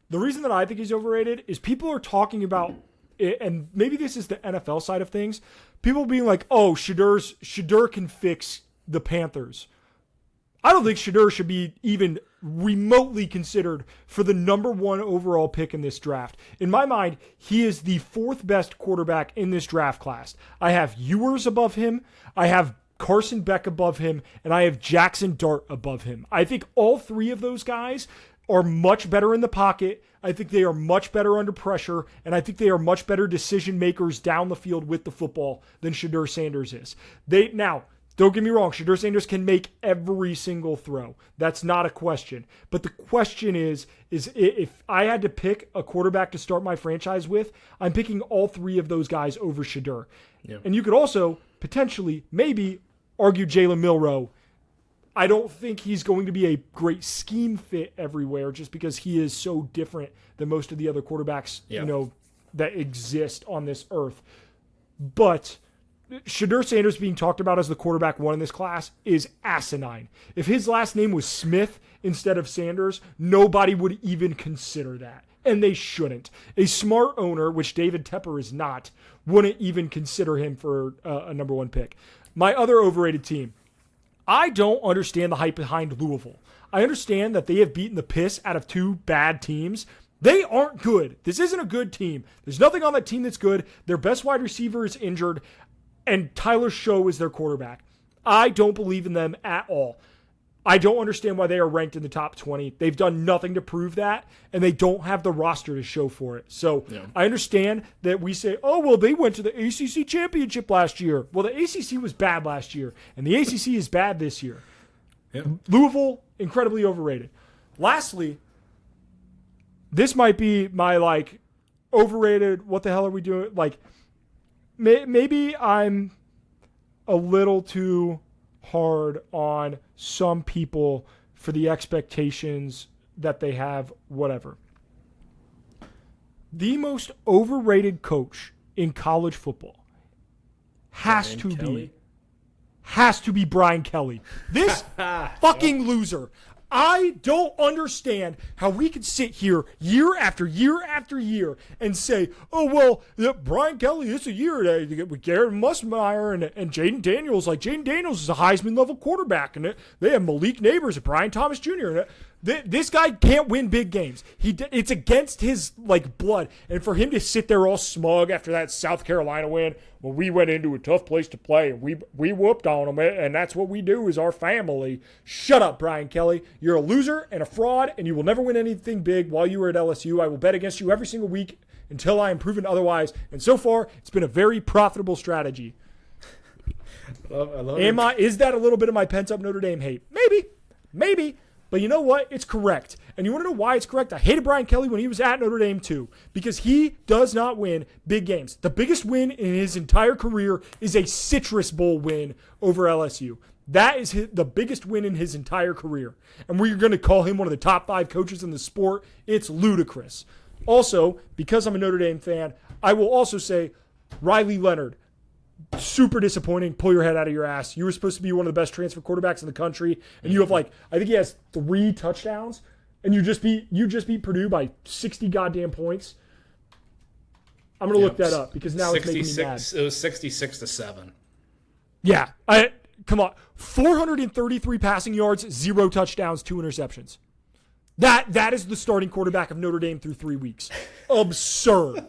the reason that I think he's overrated is people are talking about it, and maybe this is the NFL side of things. People being like, "Oh, Shedeur can fix the Panthers." I don't think Shedeur should be even remotely considered for the number 1 overall pick in this draft. In my mind, he is the 4th best quarterback in this draft class. I have Ewers above him. I have Carson Beck above him, and I have Jackson Dart above him. I think all 3 of those guys are much better in the pocket. I think they are much better under pressure, and I think they are much better decision makers down the field with the football than Shedeur Sanders is. Now, don't get me wrong, Shedeur Sanders can make every single throw. That's not a question. But the question is if I had to pick a quarterback to start my franchise with, I'm picking all 3 of those guys over Shedeur. Yeah. And you could also potentially maybe argue Jalen Milroe. I don't think he's going to be a great scheme fit everywhere just because he is so different than most of the other quarterbacks, that exist on this earth. But Shedeur Sanders being talked about as the quarterback 1 in this class is asinine. If his last name was Smith instead of Sanders, nobody would even consider that. And they shouldn't. A smart owner, which David Tepper is not, wouldn't even consider him for a number 1 pick. My other overrated team. I don't understand the hype behind Louisville. I understand that they have beaten the piss out of 2 bad teams. They aren't good. This isn't a good team. There's nothing on that team that's good. Their best wide receiver is injured, and Tyler Show is their quarterback. I don't believe in them at all. I don't understand why they are ranked in the top 20. They've done nothing to prove that, and they don't have the roster to show for it. So I understand that we say, oh, well, they went to the ACC championship last year. Well, the ACC was bad last year, and the ACC is bad this year. Yeah. Louisville, incredibly overrated. Lastly, this might be my, overrated, what the hell are we doing? Maybe I'm a little too hard on some people for the expectations that they have, whatever. The most overrated coach in college football has to be Brian Kelly. This fucking loser. I don't understand how we could sit here year after year after year and say, oh, well, Brian Kelly, it's a year with Garrett Musmeyer and Jaden Daniels. Jaden Daniels is a Heisman-level quarterback, and they have Malik Neighbors and Brian Thomas Jr., and this guy can't win big games. It's against his blood. And for him to sit there all smug after that South Carolina win, well, we went into a tough place to play, and we whooped on them, and that's what we do as our family. Shut up, Brian Kelly. You're a loser and a fraud, and you will never win anything big while you were at LSU. I will bet against you every single week until I am proven otherwise. And so far, it's been a very profitable strategy. I love it. Is that a little bit of my pent-up Notre Dame hate? Maybe. But you know what? It's correct. And you want to know why it's correct? I hated Brian Kelly when he was at Notre Dame too, because he does not win big games. The biggest win in his entire career is a Citrus Bowl win over LSU. That is the biggest win in his entire career. And we're going to call him one of the top 5 coaches in the sport. It's ludicrous. Also, because I'm a Notre Dame fan, I will also say Riley Leonard. Super disappointing. Pull your head out of your ass. You were supposed to be one of the best transfer quarterbacks in the country, and you have I think he has 3 touchdowns, and you just beat Purdue by 60 goddamn points. I'm gonna look that up because now it's making me mad. It was 66-7. Yeah, come on. 433 passing yards, 0 touchdowns, 2 interceptions. That is the starting quarterback of Notre Dame through 3 weeks. Absurd.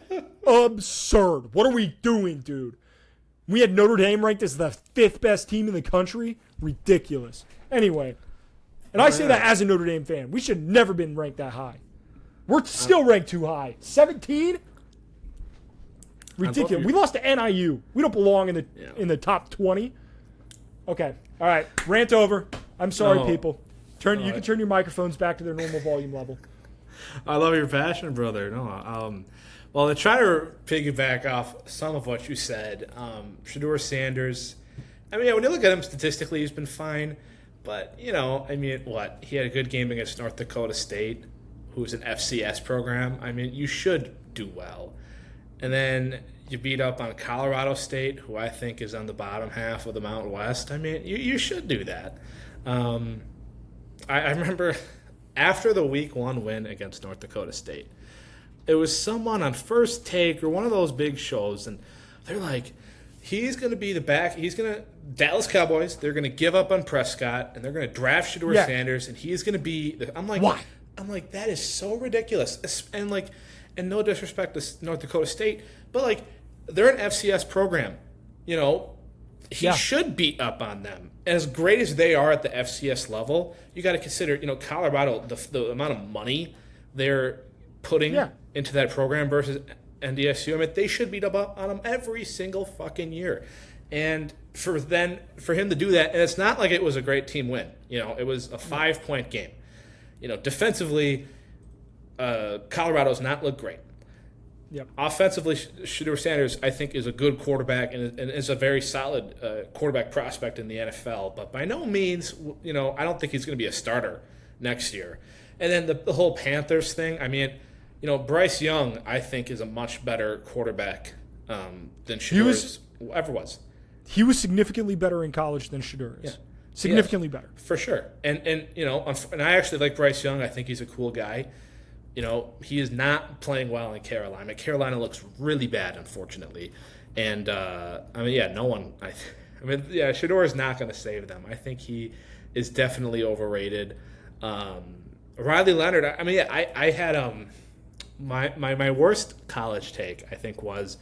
Absurd. What are we doing, dude? We had Notre Dame ranked as the 5th best team in the country? Ridiculous. Anyway, and I say that as a Notre Dame fan. We should never been ranked that high. We're still ranked too high. 17? Ridiculous. We lost to NIU. We don't belong in the top 20. Okay. All right. Rant over. I'm sorry, people. You can turn your microphones back to their normal volume level. I love your passion, brother. Well, to try to piggyback off some of what you said, Shedeur Sanders, when you look at him statistically, he's been fine. But, he had a good game against North Dakota State, who's an FCS program. You should do well. And then you beat up on Colorado State, who I think is on the bottom half of the Mountain West. You should do that. I remember after the Week 1 win against North Dakota State, it was someone on First Take or one of those big shows, and they're like, he's going to be Dallas Cowboys, they're going to give up on Prescott, and they're going to draft Shedeur Sanders, and he's going to be – I'm like, why? I'm like, that is so ridiculous. And, no disrespect to North Dakota State, but, they're an FCS program. He should beat up on them. As great as they are at the FCS level, you got to consider, Colorado, the amount of money they're putting into that program versus NDSU. They should beat up on them every single fucking year. And for him to do that, and it's not like it was a great team win. It was a 5-point game. Defensively, Colorado's not looked great. Yep. Offensively, Shedeur Sanders, I think, is a good quarterback and is a very solid quarterback prospect in the NFL. But by no means, I don't think he's going to be a starter next year. And then the whole Panthers thing, Bryce Young, I think, is a much better quarterback than Shedeur ever was. He was significantly better in college than Shedeur is. Yeah. Significantly better. For sure. And I actually like Bryce Young. I think he's a cool guy. He is not playing well in Carolina. Carolina looks really bad, unfortunately. And, Shedeur is not going to save them. I think he is definitely overrated. Riley Leonard, I had my worst college take, I think, was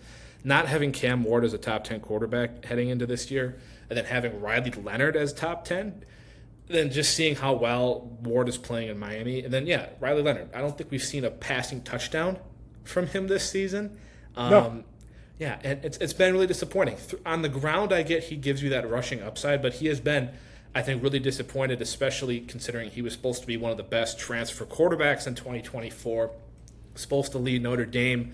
not having Cam Ward as a top 10 quarterback heading into this year and then having Riley Leonard as top 10. Then just seeing how well Ward is playing in Miami. And then, Riley Leonard. I don't think we've seen a passing touchdown from him this season. No. Yeah, and it's been really disappointing. On the ground, I get he gives you that rushing upside, but he has been, I think, really disappointed, especially considering he was supposed to be one of the best transfer quarterbacks in 2024, supposed to lead Notre Dame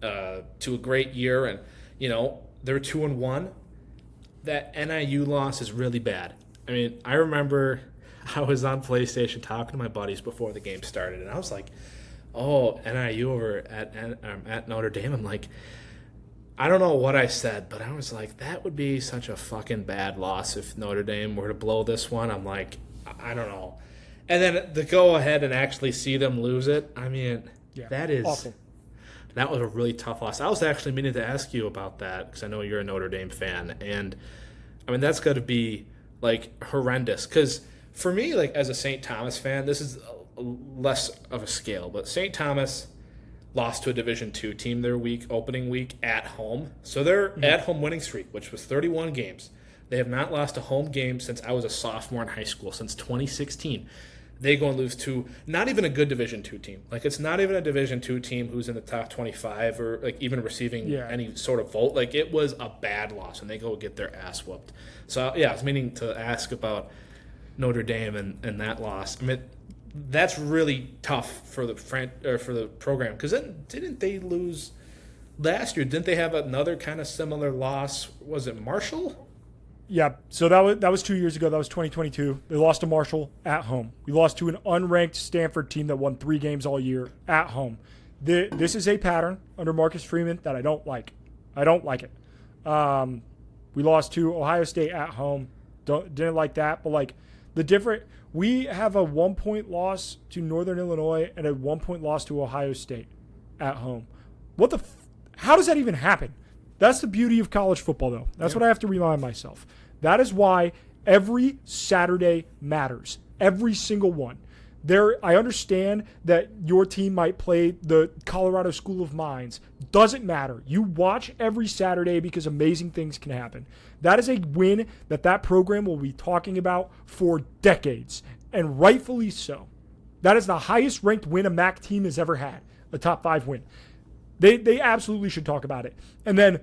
to a great year. And, they're 2-1. That NIU loss is really bad. I remember I was on PlayStation talking to my buddies before the game started, and I was like, oh, NIU over at Notre Dame. I'm like, I don't know what I said, but I was like, that would be such a fucking bad loss if Notre Dame were to blow this one. I'm like, I don't know. And then to go ahead and actually see them lose it, that is awful. That was a really tough loss. I was actually meaning to ask you about that because I know you're a Notre Dame fan, and that's got to be horrendous. Because for me, as a St. Thomas fan, this is less of a scale. But St. Thomas lost to a Division II team their opening week at home. So their at-home winning streak, which was 31 games, they have not lost a home game since I was a sophomore in high school, since 2016. They go and lose to not even a good Division II team. It's not even a Division II team who's in the top 25 or even receiving any sort of vote. It was a bad loss, and they go get their ass whooped. So, I was meaning to ask about Notre Dame and that loss. That's really tough for the program because didn't they lose last year? Didn't they have another kind of similar loss? Was it Marshall? Yeah, so that was 2 years ago. That was 2022. They lost to Marshall at home. We lost to an unranked Stanford team that won 3 games all year at home. This is a pattern under Marcus Freeman that I don't like. I don't like it. We lost to Ohio State at home. Didn't like that, but we have a 1-point loss to Northern Illinois and a 1-point loss to Ohio State at home. How does that even happen? That's the beauty of college football, though. That's what I have to remind myself. That is why every Saturday matters. Every single one. I understand that your team might play the Colorado School of Mines. Doesn't matter. You watch every Saturday because amazing things can happen. That is a win that program will be talking about for decades, and rightfully so. That is the highest ranked win a MAC team has ever had, a top 5 win. They absolutely should talk about it. And then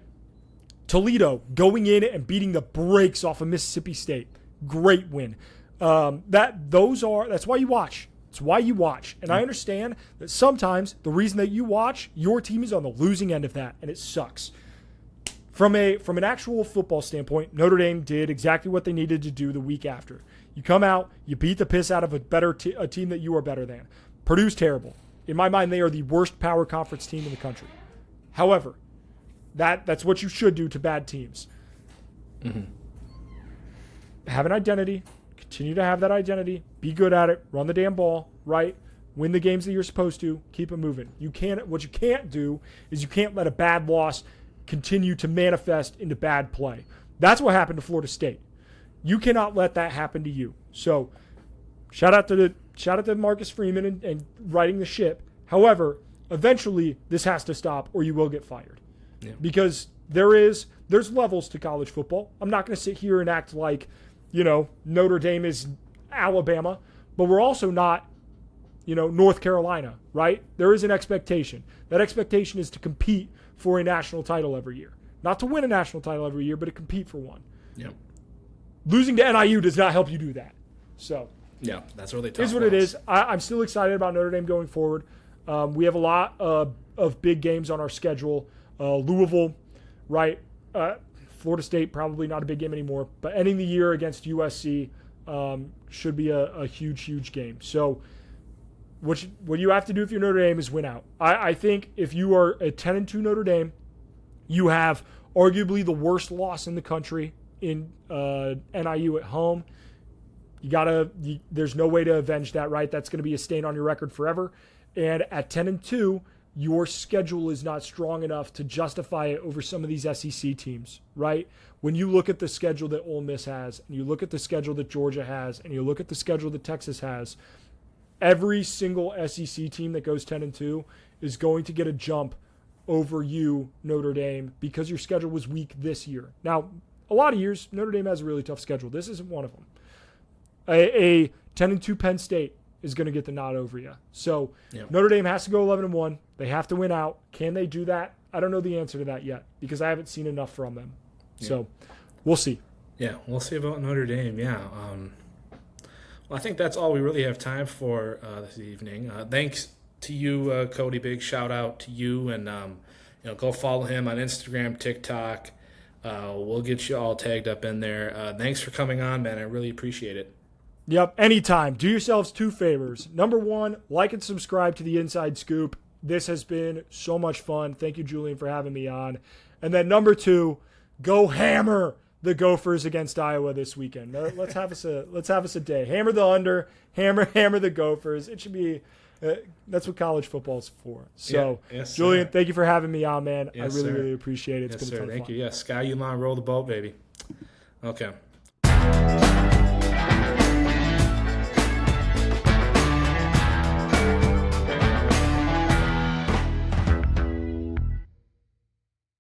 Toledo going in and beating the brakes off of Mississippi State. Great win. That's why you watch. It's why you watch. And I understand that sometimes the reason that you watch, your team is on the losing end of that, and it sucks. From an actual football standpoint, Notre Dame did exactly what they needed to do the week after. You come out, you beat the piss out of a team that you are better than. Purdue's terrible. In my mind, they are the worst power conference team in the country. However, that's what you should do to bad teams. Mm-hmm. Have an identity. Continue to have that identity. Be good at it. Run the damn ball, right? Win the games that you're supposed to. Keep it moving. What you can't do is you can't let a bad loss continue to manifest into bad play. That's what happened to Florida State. You cannot let that happen to you. So, shout out to Marcus Freeman and riding the ship. However, eventually this has to stop, or you will get fired. Yeah. Because there's levels to college football. I'm not going to sit here and act like, Notre Dame is Alabama, but we're also not, North Carolina, right? There is an expectation. That expectation is to compete for a national title every year. Not to win a national title every year, but to compete for one. Yep. Losing to NIU does not help you do that. So, yeah, that's really tough. It is what it is. I'm still excited about Notre Dame going forward. We have a lot of big games on our schedule. Louisville, right? Florida State, probably not a big game anymore. But ending the year against USC should be a huge, huge game. So what you have to do if you're Notre Dame is win out. I think if you are a 10-2 Notre Dame, you have arguably the worst loss in the country in NIU at home. There's no way to avenge that, right? That's going to be a stain on your record forever. And at 10-2, your schedule is not strong enough to justify it over some of these SEC teams, right? When you look at the schedule that Ole Miss has, and you look at the schedule that Georgia has, and you look at the schedule that Texas has, every single SEC team that goes 10-2 is going to get a jump over you, Notre Dame, because your schedule was weak this year. Now, a lot of years, Notre Dame has a really tough schedule. This isn't one of them. A 10-2 Penn State is going to get the nod over you. So Notre Dame has to go 11-1. They have to win out. Can they do that? I don't know the answer to that yet because I haven't seen enough from them. Yeah. So we'll see. Yeah, we'll see about Notre Dame. Yeah. Well, I think that's all we really have time for this evening. Thanks to you, Cody. Big shout out to you, and go follow him on Instagram, TikTok. We'll get you all tagged up in there. Thanks for coming on, man. I really appreciate it. Yep, anytime. Do yourselves 2 favors. Number 1, like and subscribe to the Inside Scoop. This has been so much fun. Thank you, Julian, for having me on. And then number 2, go hammer the Gophers against Iowa this weekend. Let's have us a day. Hammer the under. Hammer the Gophers. It should be. That's what college football is for. So, yes, Julian, thank you for having me on, man. Yes, I really appreciate it. It's been a ton of fun. Thank you. Yes, Sky Uline, roll the boat, baby. Okay.